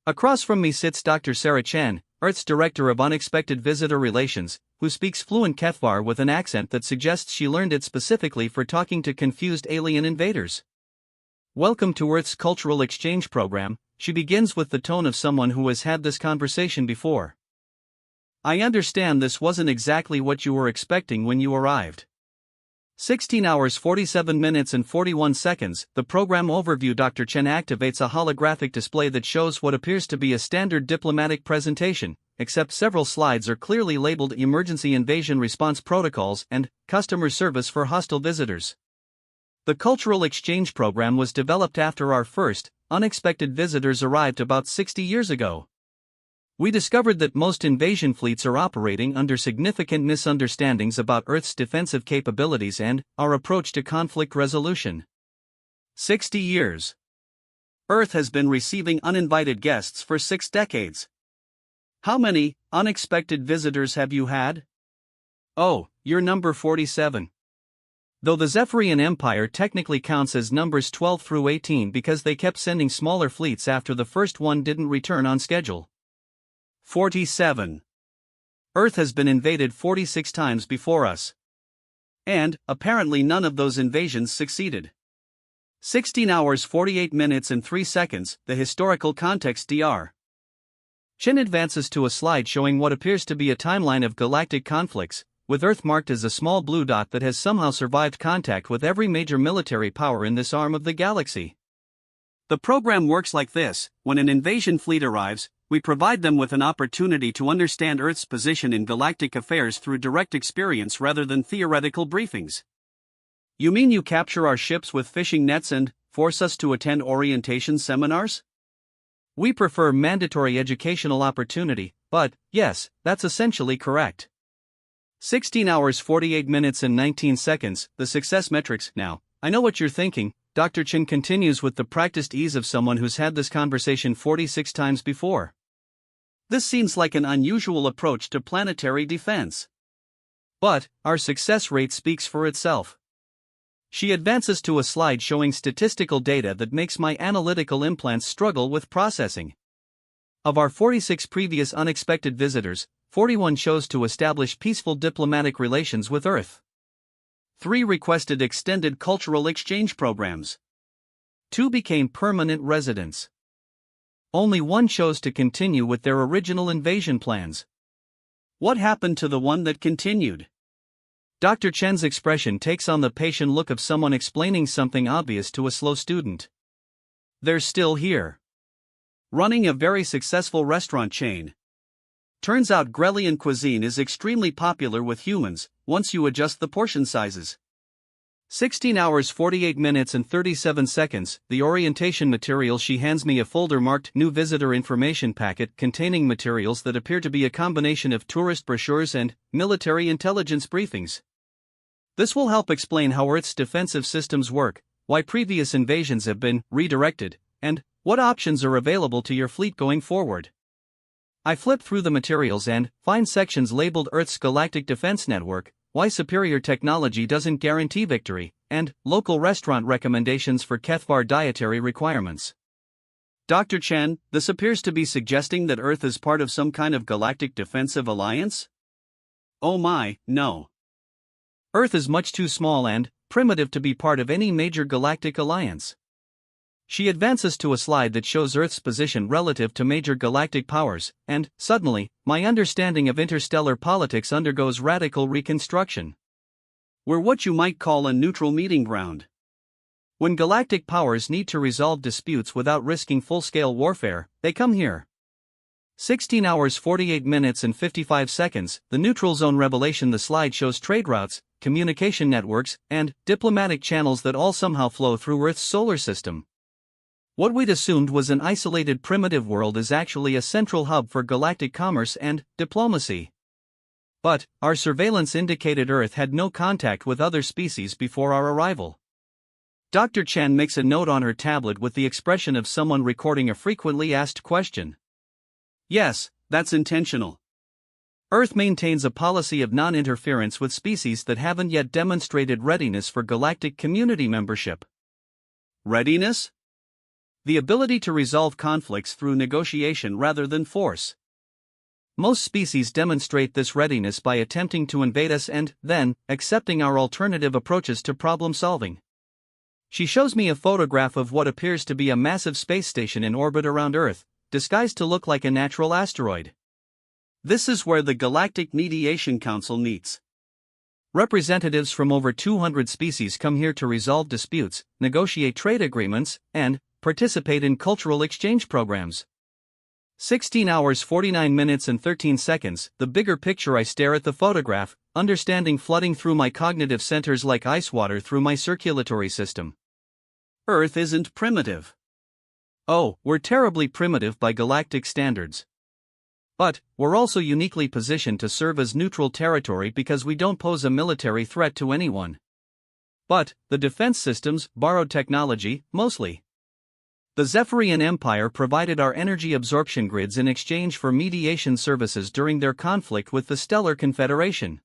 Across from me sits Dr. Sarah Chen, Earth's Director of Unexpected Visitor Relations, who speaks fluent Kethvar with an accent that suggests she learned it specifically for talking to confused alien invaders. Welcome to Earth's cultural exchange program, she begins with the tone of someone who has had this conversation before. I understand this wasn't exactly what you were expecting when you arrived. 16 hours 47 minutes and 41 seconds, the program overview. Dr. Chen activates a holographic display that shows what appears to be a standard diplomatic presentation, except several slides are clearly labeled Emergency Invasion Response Protocols and Customer Service for Hostile Visitors. The cultural exchange program was developed after our first, unexpected visitors arrived about 60 years ago. We discovered that most invasion fleets are operating under significant misunderstandings about Earth's defensive capabilities and our approach to conflict resolution. 60 years. Earth has been receiving uninvited guests for 6 decades. How many unexpected visitors have you had? Oh, you're number 47. Though the Zephyrian Empire technically counts as numbers 12 through 18 because they kept sending smaller fleets after the first one didn't return on schedule. 47. Earth has been invaded 46 times before us. And, apparently none of those invasions succeeded. 16 hours 48 minutes and 3 seconds, the historical context. Dr. Chen advances to a slide showing what appears to be a timeline of galactic conflicts, with Earth marked as a small blue dot that has somehow survived contact with every major military power in this arm of the galaxy. The program works like this: when an invasion fleet arrives, we provide them with an opportunity to understand Earth's position in galactic affairs through direct experience rather than theoretical briefings. You mean you capture our ships with fishing nets and force us to attend orientation seminars? We prefer mandatory educational opportunity, but yes, that's essentially correct. 16 hours 48 minutes and 19 seconds, the success metrics. Now, I know what you're thinking, Dr. Chen continues with the practiced ease of someone who's had this conversation 46 times before. This seems like an unusual approach to planetary defense. But our success rate speaks for itself. She advances to a slide showing statistical data that makes my analytical implants struggle with processing. Of our 46 previous unexpected visitors, 41 chose to establish peaceful diplomatic relations with Earth. 3 requested extended cultural exchange programs. 2 became permanent residents. Only 1 chose to continue with their original invasion plans. What happened to the one that continued? Dr. Chen's expression takes on the patient look of someone explaining something obvious to a slow student. They're still here. Running a very successful restaurant chain. Turns out Grelian cuisine is extremely popular with humans, once you adjust the portion sizes. 16 hours 48 minutes and 37 seconds, the orientation material. She hands me a folder marked New Visitor Information Packet containing materials that appear to be a combination of tourist brochures and military intelligence briefings. This will help explain how Earth's defensive systems work, why previous invasions have been redirected, and what options are available to your fleet going forward. I flip through the materials and find sections labeled Earth's Galactic Defense Network, why superior technology doesn't guarantee victory, and local restaurant recommendations for HFY dietary requirements. Dr. Chen, this appears to be suggesting that Earth is part of some kind of galactic defensive alliance? Oh my, no. Earth is much too small and primitive to be part of any major galactic alliance. She advances to a slide that shows Earth's position relative to major galactic powers, and, suddenly, my understanding of interstellar politics undergoes radical reconstruction. We're what you might call a neutral meeting ground. When galactic powers need to resolve disputes without risking full-scale warfare, they come here. 16 hours 48 minutes and 55 seconds, the neutral zone revelation. The slide shows trade routes, communication networks, and diplomatic channels that all somehow flow through Earth's solar system. What we'd assumed was an isolated primitive world is actually a central hub for galactic commerce and diplomacy. But our surveillance indicated Earth had no contact with other species before our arrival. Dr. Chen makes a note on her tablet with the expression of someone recording a frequently asked question. Yes, that's intentional. Earth maintains a policy of non-interference with species that haven't yet demonstrated readiness for galactic community membership. Readiness? The ability to resolve conflicts through negotiation rather than force. Most species demonstrate this readiness by attempting to invade us and, then, accepting our alternative approaches to problem solving. She shows me a photograph of what appears to be a massive space station in orbit around Earth, disguised to look like a natural asteroid. This is where the Galactic Mediation Council meets. Representatives from over 200 species come here to resolve disputes, negotiate trade agreements, and participate in cultural exchange programs. 16 hours 49 minutes and 13 seconds, the bigger picture. I stare at the photograph, understanding flooding through my cognitive centers like ice water through my circulatory system. Earth isn't primitive. Oh, we're terribly primitive by galactic standards. But we're also uniquely positioned to serve as neutral territory because we don't pose a military threat to anyone. But the defense systems borrowed technology, mostly. The Zephyrian Empire provided our energy absorption grids in exchange for mediation services during their conflict with the Stellar Confederation.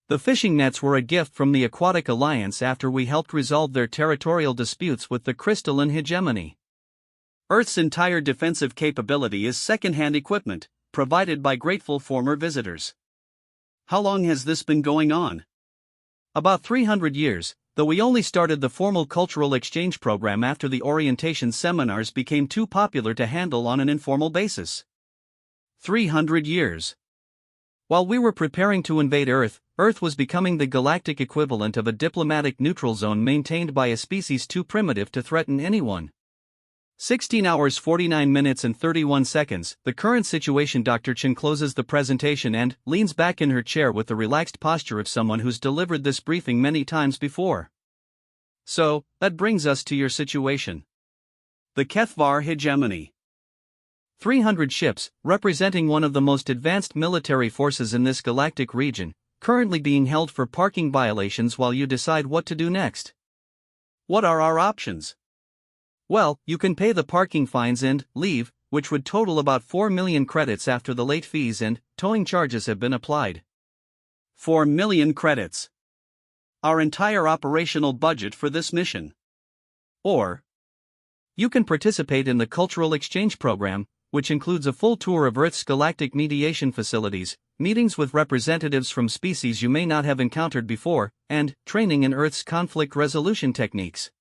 The fishing nets were a gift from the Aquatic Alliance after we helped resolve their territorial disputes with the crystalline hegemony. Earth's entire defensive capability is second-hand equipment, provided by grateful former visitors. How long has this been going on? About 300 years. Though we only started the formal cultural exchange program after the orientation seminars became too popular to handle on an informal basis. 300 years. While we were preparing to invade Earth, Earth was becoming the galactic equivalent of a diplomatic neutral zone maintained by a species too primitive to threaten anyone. 16 hours 49 minutes and 31 seconds, the current situation. Dr. Chen closes the presentation and leans back in her chair with the relaxed posture of someone who's delivered this briefing many times before. So, that brings us to your situation. The HFY hegemony. 300 ships, representing one of the most advanced military forces in this galactic region, currently being held for parking violations while you decide what to do next. What are our options? Well, you can pay the parking fines and leave, which would total about 4 million credits after the late fees and towing charges have been applied. 4 million credits. Our entire operational budget for this mission. Or, you can participate in the Cultural Exchange Program, which includes a full tour of Earth's galactic mediation facilities, meetings with representatives from species you may not have encountered before, and training in Earth's conflict resolution techniques.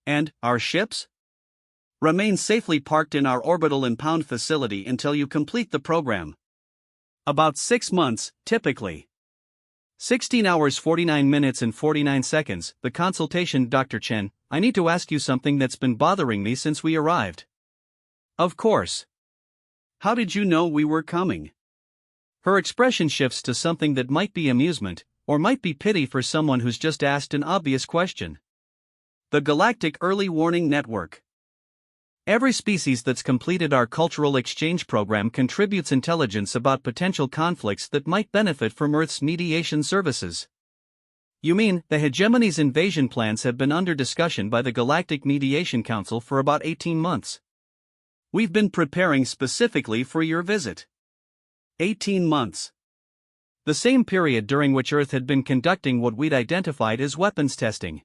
And our ships? Remain safely parked in our orbital impound facility until you complete the program. About 6 months, typically. 16 hours 49 minutes and 49 seconds, the consultation. Dr. Chen, I need to ask you something that's been bothering me since we arrived. Of course. How did you know we were coming? Her expression shifts to something that might be amusement, or might be pity for someone who's just asked an obvious question. The Galactic Early Warning Network. Every species that's completed our cultural exchange program contributes intelligence about potential conflicts that might benefit from Earth's mediation services. You mean, the hegemony's invasion plans have been under discussion by the Galactic Mediation Council for about 18 months. We've been preparing specifically for your visit. 18 months. The same period during which Earth had been conducting what we'd identified as weapons testing.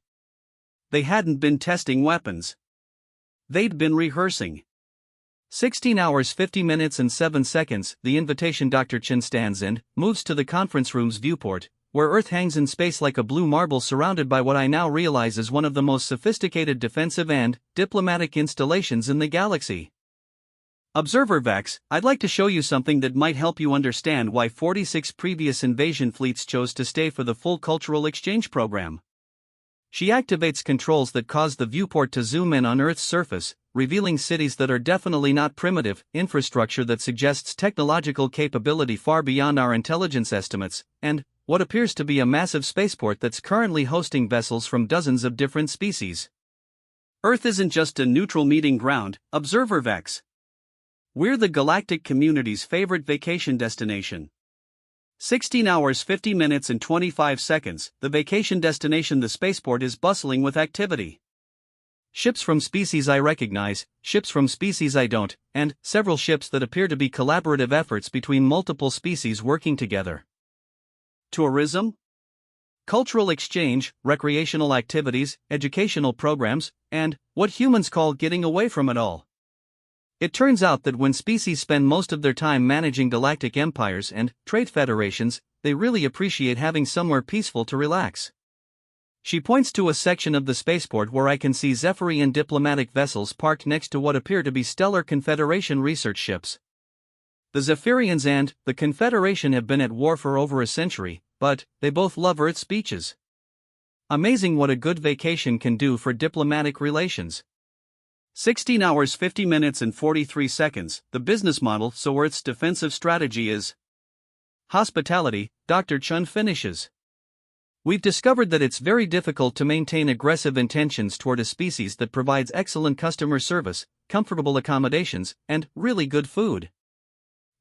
They hadn't been testing weapons. They'd been rehearsing. 16 hours 50 minutes and 7 seconds, the invitation. Dr. Chen stands and moves to the conference room's viewport, where Earth hangs in space like a blue marble surrounded by what I now realize is one of the most sophisticated defensive and diplomatic installations in the galaxy. Observer Vex, I'd like to show you something that might help you understand why 46 previous invasion fleets chose to stay for the full cultural exchange program. She activates controls that cause the viewport to zoom in on Earth's surface, revealing cities that are definitely not primitive, infrastructure that suggests technological capability far beyond our intelligence estimates, and what appears to be a massive spaceport that's currently hosting vessels from dozens of different species. Earth isn't just a neutral meeting ground, Observer Vex. We're the galactic community's favorite vacation destination. 16 hours 50 minutes and 25 seconds, the vacation destination. The spaceport is bustling with activity. Ships from species I recognize, ships from species I don't, and several ships that appear to be collaborative efforts between multiple species working together. Tourism? Cultural exchange, recreational activities, educational programs, and what humans call getting away from it all. It turns out that when species spend most of their time managing galactic empires and trade federations, they really appreciate having somewhere peaceful to relax. She points to a section of the spaceport where I can see Zephyrian diplomatic vessels parked next to what appear to be Stellar Confederation research ships. The Zephyrians and the Confederation have been at war for over a century, but they both love Earth's beaches. Amazing what a good vacation can do for diplomatic relations. 16 hours 50 minutes and 43 seconds, the business model. So Earth's defensive strategy is hospitality, Dr. Chun finishes. We've discovered that it's very difficult to maintain aggressive intentions toward a species that provides excellent customer service, comfortable accommodations, and really good food.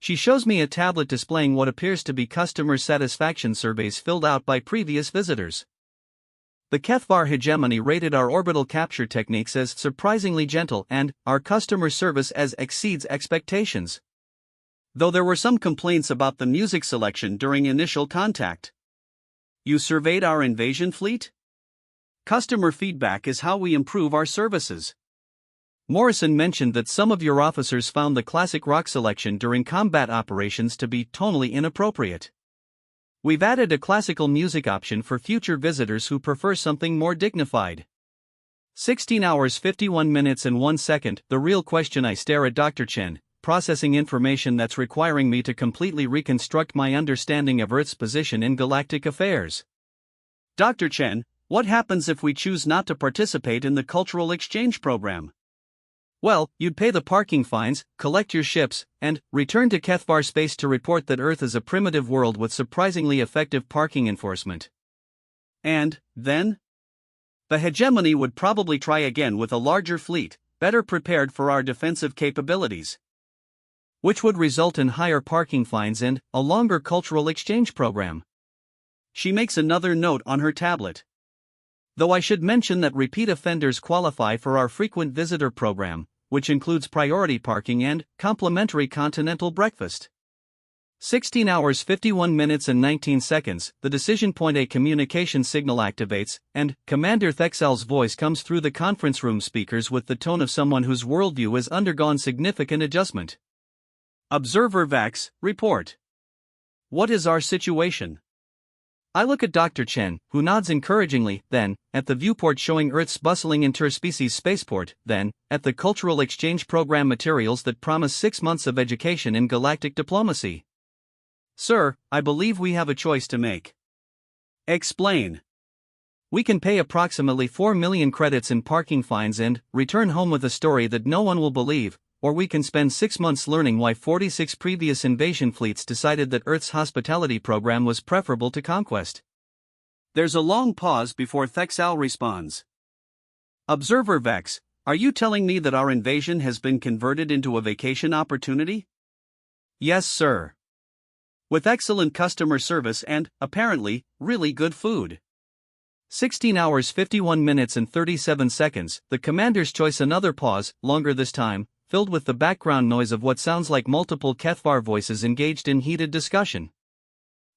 She shows me a tablet displaying what appears to be customer satisfaction surveys filled out by previous visitors. The Kethvar hegemony rated our orbital capture techniques as surprisingly gentle and our customer service as exceeds expectations. Though there were some complaints about the music selection during initial contact. You surveyed our invasion fleet? Customer feedback is how we improve our services. Morrison mentioned that some of your officers found the classic rock selection during combat operations to be tonally inappropriate. We've added a classical music option for future visitors who prefer something more dignified. 16 hours 51 minutes and 1 second, the real question. I stare at Dr. Chen, processing information that's requiring me to completely reconstruct my understanding of Earth's position in galactic affairs. Dr. Chen, what happens if we choose not to participate in the cultural exchange program? Well, you'd pay the parking fines, collect your ships, and return to Kethvar space to report that Earth is a primitive world with surprisingly effective parking enforcement. And then? The hegemony would probably try again with a larger fleet, better prepared for our defensive capabilities. Which would result in higher parking fines and a longer cultural exchange program. She makes another note on her tablet. Though I should mention that repeat offenders qualify for our frequent visitor program, which includes priority parking and complimentary continental breakfast. 16 hours 51 minutes and 19 seconds, the decision point. A communication signal activates, and Commander Thexel's voice comes through the conference room speakers with the tone of someone whose worldview has undergone significant adjustment. Observer Vax, report. What is our situation? I look at Dr. Chen, who nods encouragingly, then, at the viewport showing Earth's bustling interspecies spaceport, then, at the cultural exchange program materials that promise 6 months of education in galactic diplomacy. Sir, I believe we have a choice to make. Explain. We can pay approximately 4 million credits in parking fines and return home with a story that no one will believe, or we can spend 6 months learning why 46 previous invasion fleets decided that Earth's hospitality program was preferable to conquest. There's a long pause before Thexal responds. Observer Vex, are you telling me that our invasion has been converted into a vacation opportunity? Yes, sir. With excellent customer service and, apparently, really good food. 16 hours 51 minutes and 37 seconds, the commander's choice. Another pause, longer this time, filled with the background noise of what sounds like multiple Kethvar voices engaged in heated discussion.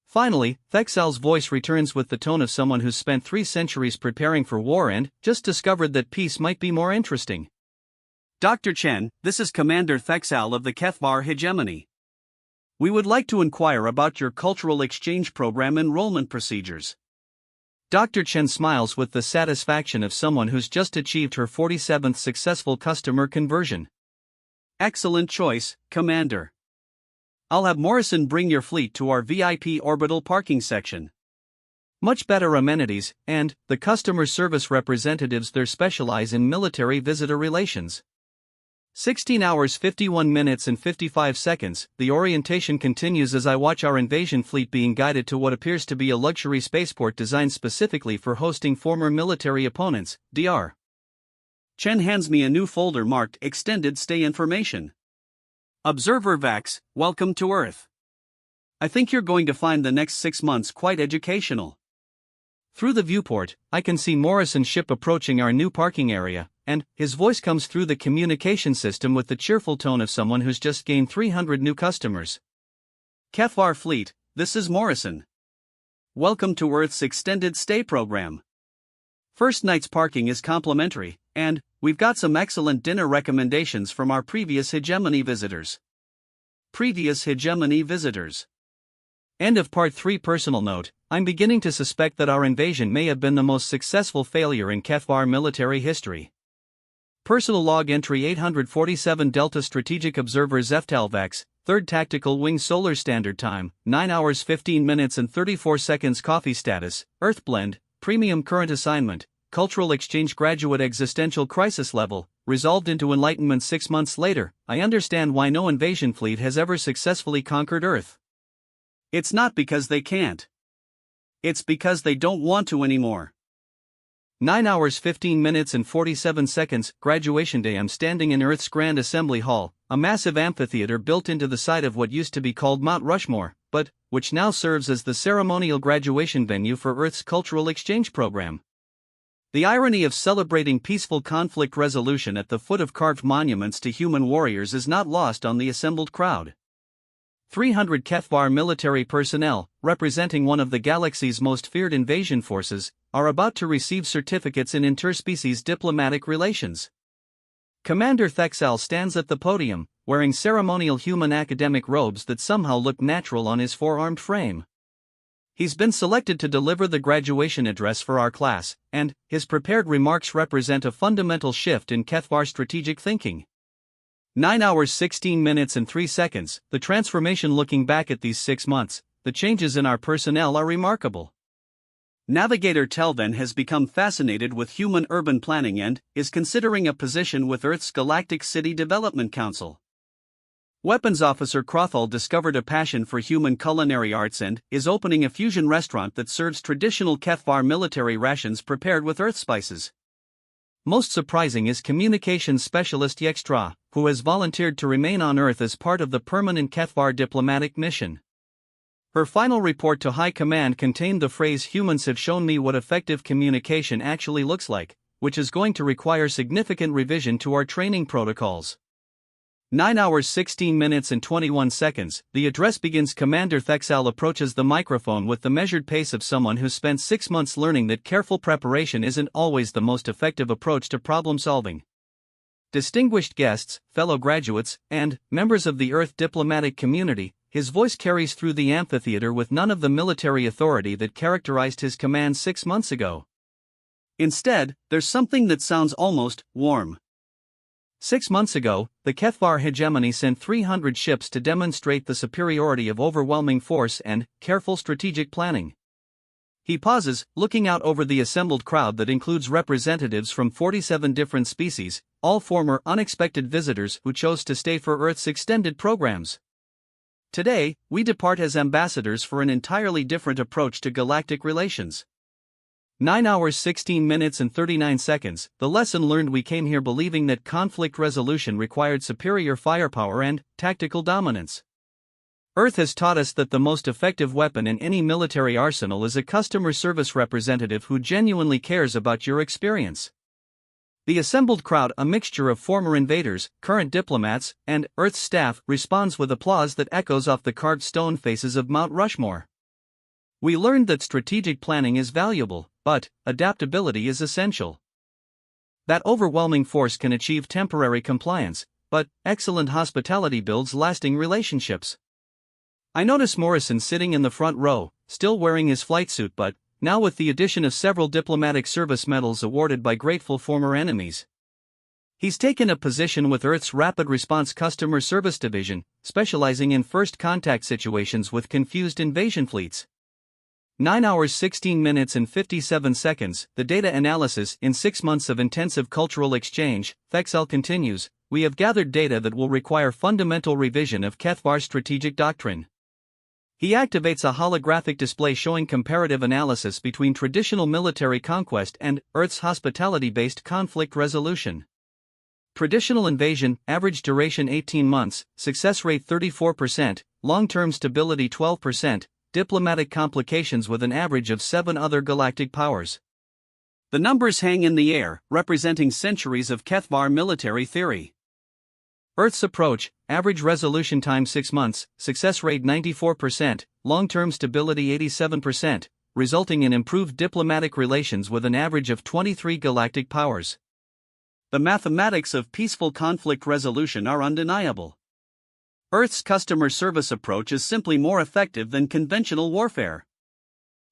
Finally, Thexal's voice returns with the tone of someone who's spent 3 centuries preparing for war and just discovered that peace might be more interesting. Dr. Chen, this is Commander Thexal of the Kethvar Hegemony. We would like to inquire about your cultural exchange program enrollment procedures. Dr. Chen smiles with the satisfaction of someone who's just achieved her 47th successful customer conversion. Excellent choice, Commander. I'll have Morrison bring your fleet to our VIP orbital parking section. Much better amenities, and the customer service representatives there specialize in military visitor relations. 16 hours 51 minutes and 55 seconds, the orientation continues as I watch our invasion fleet being guided to what appears to be a luxury spaceport designed specifically for hosting former military opponents, Dr. Chen hands me a new folder marked Extended Stay Information. Observer Vax, welcome to Earth. I think you're going to find the next 6 months quite educational. Through the viewport, I can see Morrison's ship approaching our new parking area, and his voice comes through the communication system with the cheerful tone of someone who's just gained 300 new customers. Kethvar Fleet, this is Morrison. Welcome to Earth's extended stay program. First night's parking is complimentary, and we've got some excellent dinner recommendations from our previous hegemony visitors. Previous hegemony visitors. End of Part 3. Personal note, I'm beginning to suspect that our invasion may have been the most successful failure in Kethvar military history. Personal log entry 847 Delta Strategic Observer Zeftalvex, 3rd Tactical Wing Solar Standard Time, 9 hours 15 minutes and 34 seconds. Coffee status, Earthblend, Premium Current Assignment, Cultural Exchange Graduate Existential Crisis Level, resolved into enlightenment 6 months later. I understand why no invasion fleet has ever successfully conquered Earth. It's not because they can't. It's because they don't want to anymore. 9 hours 15 minutes and 47 seconds, graduation day. I'm standing in Earth's Grand Assembly Hall, a massive amphitheater built into the side of what used to be called Mount Rushmore, but which now serves as the ceremonial graduation venue for Earth's cultural exchange program. The irony of celebrating peaceful conflict resolution at the foot of carved monuments to human warriors is not lost on the assembled crowd. 300 Kethvar military personnel, representing one of the galaxy's most feared invasion forces, are about to receive certificates in interspecies diplomatic relations. Commander Thexal stands at the podium, wearing ceremonial human academic robes that somehow look natural on his four-armed frame. He's been selected to deliver the graduation address for our class, and his prepared remarks represent a fundamental shift in Kethvar strategic thinking. 9 hours 16 minutes and 3 seconds, the transformation. Looking back at these 6 months, the changes in our personnel are remarkable. Navigator Telven has become fascinated with human urban planning and is considering a position with Earth's Galactic City Development Council. Weapons Officer Crothall discovered a passion for human culinary arts and is opening a fusion restaurant that serves traditional Kethvar military rations prepared with Earth spices. Most surprising is communications specialist Yextra, who has volunteered to remain on Earth as part of the permanent Kethvar diplomatic mission. Her final report to High Command contained the phrase "Humans have shown me what effective communication actually looks like," which is going to require significant revision to our training protocols. 9 hours 16 minutes and 21 seconds, the address begins. Commander Thexal approaches the microphone with the measured pace of someone who spent 6 months learning that careful preparation isn't always the most effective approach to problem solving. Distinguished guests, fellow graduates, and members of the Earth diplomatic community, his voice carries through the amphitheater with none of the military authority that characterized his command 6 months ago. Instead, there's something that sounds almost warm. 6 months ago, the Kethvar hegemony sent 300 ships to demonstrate the superiority of overwhelming force and careful strategic planning. He pauses, looking out over the assembled crowd that includes representatives from 47 different species, all former unexpected visitors who chose to stay for Earth's extended programs. Today, we depart as ambassadors for an entirely different approach to galactic relations. 9 hours 16 minutes and 39 seconds, the lesson learned: we came here believing that conflict resolution required superior firepower and tactical dominance. Earth has taught us that the most effective weapon in any military arsenal is a customer service representative who genuinely cares about your experience. The assembled crowd, a mixture of former invaders, current diplomats, and Earth's staff, responds with applause that echoes off the carved stone faces of Mount Rushmore. We learned that strategic planning is valuable, but adaptability is essential. That overwhelming force can achieve temporary compliance, but excellent hospitality builds lasting relationships. I notice Morrison sitting in the front row, still wearing his flight suit, but now with the addition of several diplomatic service medals awarded by grateful former enemies. He's taken a position with Earth's Rapid Response Customer Service Division, specializing in first contact situations with confused invasion fleets. 9 hours 16 minutes and 57 seconds, the data analysis. In 6 months of intensive cultural exchange, Thexal continues, we have gathered data that will require fundamental revision of Kethvar's strategic doctrine. He activates a holographic display showing comparative analysis between traditional military conquest and Earth's hospitality-based conflict resolution. Traditional invasion, average duration 18 months, success rate 34%, long-term stability 12%, diplomatic complications with an average of 7 other galactic powers. The numbers hang in the air, representing centuries of Kethvar military theory. Earth's approach, average resolution time 6 months, success rate 94%, long-term stability 87%, resulting in improved diplomatic relations with an average of 23 galactic powers. The mathematics of peaceful conflict resolution are undeniable. Earth's customer service approach is simply more effective than conventional warfare.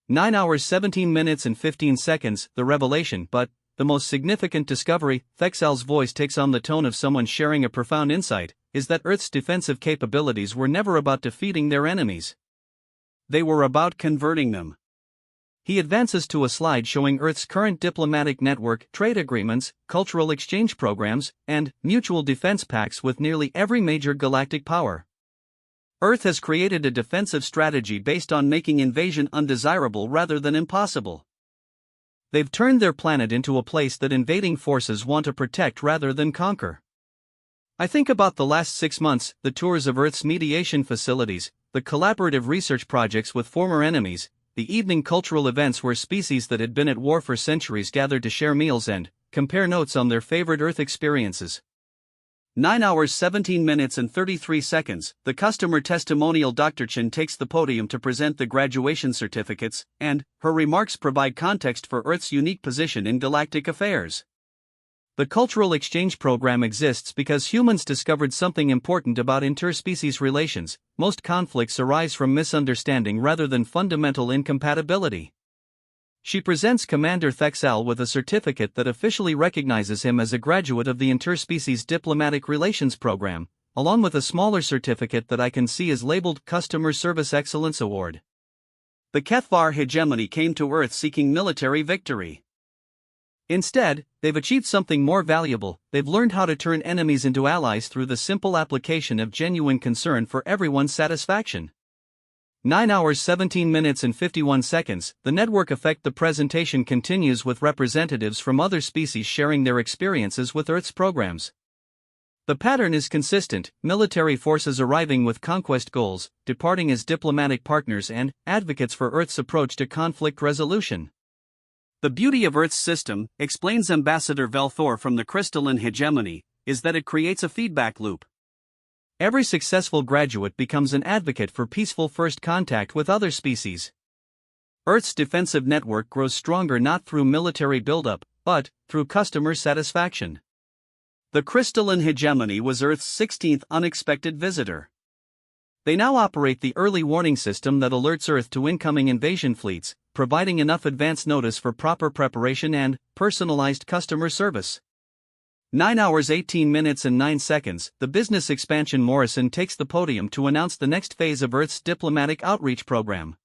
9 hours 17 minutes and 15 seconds, the revelation, but the most significant discovery, Thexal's voice takes on the tone of someone sharing a profound insight, is that Earth's defensive capabilities were never about defeating their enemies. They were about converting them. He advances to a slide showing Earth's current diplomatic network, trade agreements, cultural exchange programs, and mutual defense pacts with nearly every major galactic power. Earth has created a defensive strategy based on making invasion undesirable rather than impossible. They've turned their planet into a place that invading forces want to protect rather than conquer. I think about the last 6 months, the tours of Earth's mediation facilities, the collaborative research projects with former enemies, the evening cultural events where species that had been at war for centuries gathered to share meals and compare notes on their favorite Earth experiences. 9 hours 17 minutes and 33 seconds, the customer testimonial. Dr. Chen takes the podium to present the graduation certificates, and her remarks provide context for Earth's unique position in galactic affairs. The cultural exchange program exists because humans discovered something important about interspecies relations. Most conflicts arise from misunderstanding rather than fundamental incompatibility. She presents Commander Thexal with a certificate that officially recognizes him as a graduate of the Interspecies Diplomatic Relations Program, along with a smaller certificate that I can see is labeled Customer Service Excellence Award. The Kethvar hegemony came to Earth seeking military victory. Instead, they've achieved something more valuable. They've learned how to turn enemies into allies through the simple application of genuine concern for everyone's satisfaction. 9 hours 17 minutes and 51 seconds, the network effect. The presentation continues with representatives from other species sharing their experiences with Earth's programs. The pattern is consistent: military forces arriving with conquest goals, departing as diplomatic partners and advocates for Earth's approach to conflict resolution. The beauty of Earth's system, explains Ambassador Velthor from the crystalline hegemony, is that it creates a feedback loop. Every successful graduate becomes an advocate for peaceful first contact with other species. Earth's defensive network grows stronger not through military buildup, but through customer satisfaction. The crystalline hegemony was Earth's 16th unexpected visitor. They now operate the early warning system that alerts Earth to incoming invasion fleets, providing enough advance notice for proper preparation and personalized customer service. 9 hours 18 minutes and 9 seconds, the business expansion Morrison takes the podium to announce the next phase of Earth's diplomatic outreach program.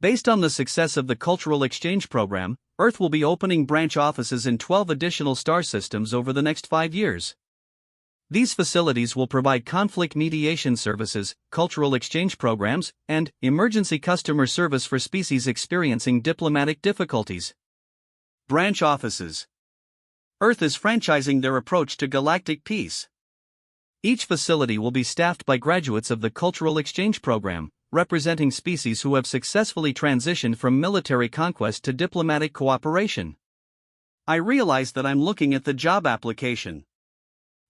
Based on the success of the cultural exchange program, Earth will be opening branch offices in 12 additional star systems over the next 5 years. These facilities will provide conflict mediation services, cultural exchange programs, and emergency customer service for species experiencing diplomatic difficulties. Branch offices. Earth is franchising their approach to galactic peace. Each facility will be staffed by graduates of the cultural exchange program, representing species who have successfully transitioned from military conquest to diplomatic cooperation. I realize that I'm looking at the job application.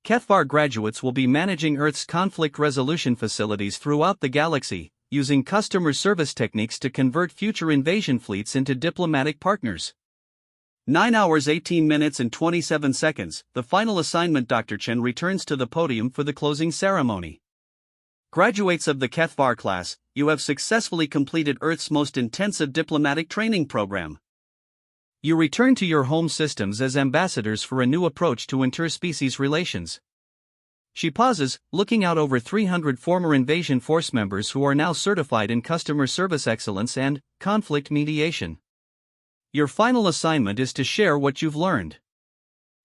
HFY graduates will be managing Earth's conflict resolution facilities throughout the galaxy, using customer service techniques to convert future invasion fleets into diplomatic partners. 9 hours 18 minutes and 27 seconds, the final assignment. Dr. Chen returns to the podium for the closing ceremony. Graduates of the HFY class, you have successfully completed Earth's most intensive diplomatic training program. You return to your home systems as ambassadors for a new approach to interspecies relations. She pauses, looking out over 300 former invasion force members who are now certified in customer service excellence and conflict mediation. Your final assignment is to share what you've learned.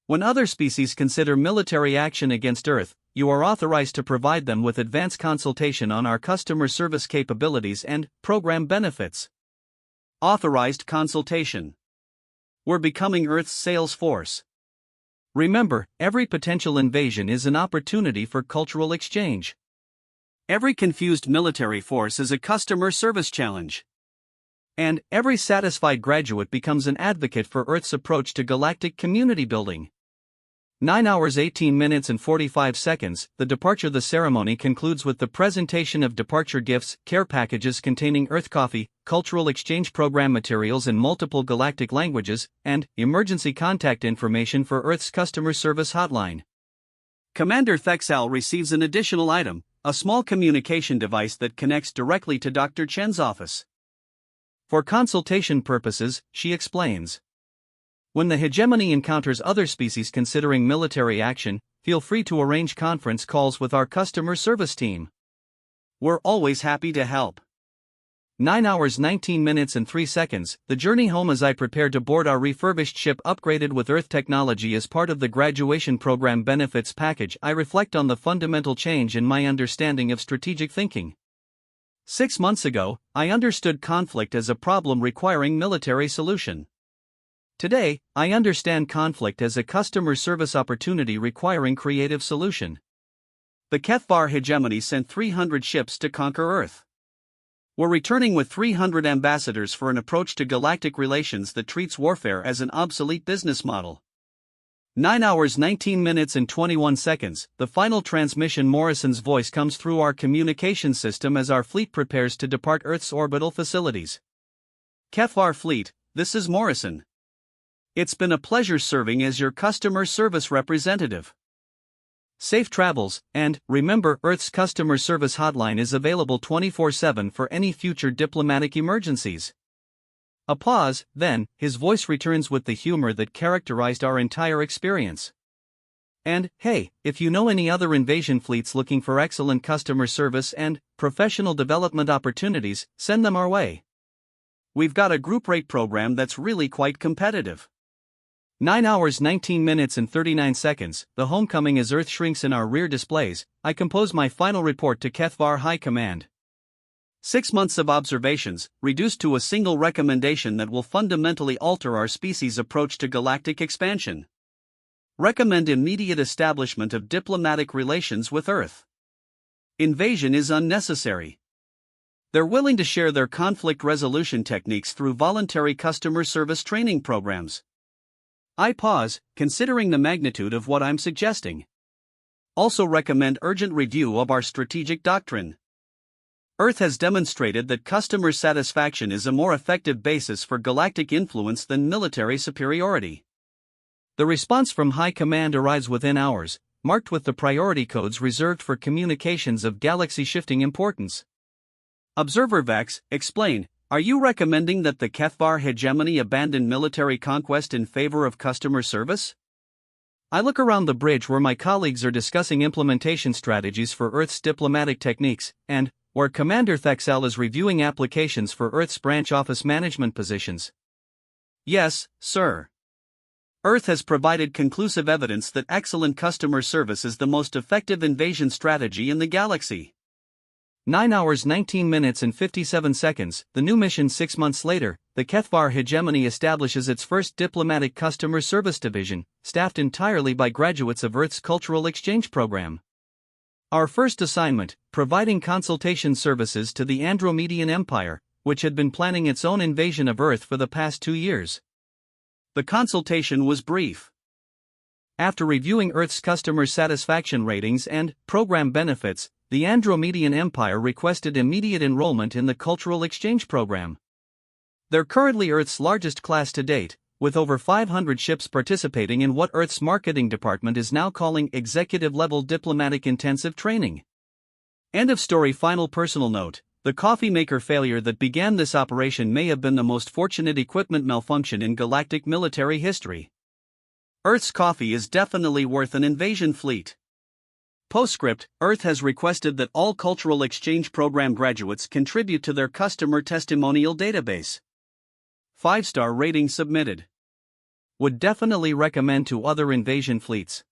When other species consider military action against Earth, you are authorized to provide them with advanced consultation on our customer service capabilities and program benefits. Authorized consultation. We're becoming Earth's sales force. Remember, every potential invasion is an opportunity for cultural exchange. Every confused military force is a customer service challenge. And every satisfied graduate becomes an advocate for Earth's approach to galactic community building. 9 hours 18 minutes and 45 seconds, the departure. The ceremony concludes with the presentation of departure gifts, care packages containing Earth coffee, cultural exchange program materials in multiple galactic languages, and emergency contact information for Earth's customer service hotline. Commander Thexal receives an additional item, a small communication device that connects directly to Dr. Chen's office. For consultation purposes, she explains. When the hegemony encounters other species considering military action, feel free to arrange conference calls with our customer service team. We're always happy to help. 9 hours 19 minutes and 3 seconds, the journey home. As I prepare to board our refurbished ship upgraded with Earth technology as part of the graduation program benefits package, I reflect on the fundamental change in my understanding of strategic thinking. 6 months ago, I understood conflict as a problem requiring military solution. Today, I understand conflict as a customer service opportunity requiring creative solution. The HFY hegemony sent 300 ships to conquer Earth. We're returning with 300 ambassadors for an approach to galactic relations that treats warfare as an obsolete business model. 9 hours 19 minutes and 21 seconds, the final transmission. Morrison's voice comes through our communication system as our fleet prepares to depart Earth's orbital facilities. HFY fleet, this is Morrison. It's been a pleasure serving as your customer service representative. Safe travels, and remember, Earth's customer service hotline is available 24/7 for any future diplomatic emergencies. A pause, then, his voice returns with the humor that characterized our entire experience. And, hey, if you know any other invasion fleets looking for excellent customer service and professional development opportunities, send them our way. We've got a group rate program that's really quite competitive. 9 hours 19 minutes and 39 seconds, the homecoming. As Earth shrinks in our rear displays, I compose my final report to HFY High Command. 6 months of observations, reduced to a single recommendation that will fundamentally alter our species' approach to galactic expansion. Recommend immediate establishment of diplomatic relations with Earth. Invasion is unnecessary. They're willing to share their conflict resolution techniques through voluntary customer service training programs. I pause, considering the magnitude of what I'm suggesting. Also recommend urgent review of our strategic doctrine. Earth has demonstrated that customer satisfaction is a more effective basis for galactic influence than military superiority. The response from High Command arrives within hours, marked with the priority codes reserved for communications of galaxy-shifting importance. Observer Vex, explain, are you recommending that the HFY hegemony abandon military conquest in favor of customer service? I look around the bridge where my colleagues are discussing implementation strategies for Earth's diplomatic techniques, and where Commander Thexel is reviewing applications for Earth's branch office management positions. Yes, sir. Earth has provided conclusive evidence that excellent customer service is the most effective invasion strategy in the galaxy. 9 hours 19 minutes and 57 seconds, the new mission 6 months later, the HFY hegemony establishes its first diplomatic customer service division, staffed entirely by graduates of Earth's cultural exchange program. Our first assignment, providing consultation services to the Andromedian Empire, which had been planning its own invasion of Earth for the past 2 years. The consultation was brief. After reviewing Earth's customer satisfaction ratings and program benefits, the Andromedian Empire requested immediate enrollment in the Cultural Exchange Program. They're currently Earth's largest class to date, with over 500 ships participating in what Earth's marketing department is now calling executive-level diplomatic intensive training. End of story. Final personal note. The coffee maker failure that began this operation may have been the most fortunate equipment malfunction in galactic military history. Earth's coffee is definitely worth an invasion fleet. Postscript, Earth has requested that all Cultural Exchange Program graduates contribute to their customer testimonial database. 5-star rating submitted. Would definitely recommend to other invasion fleets.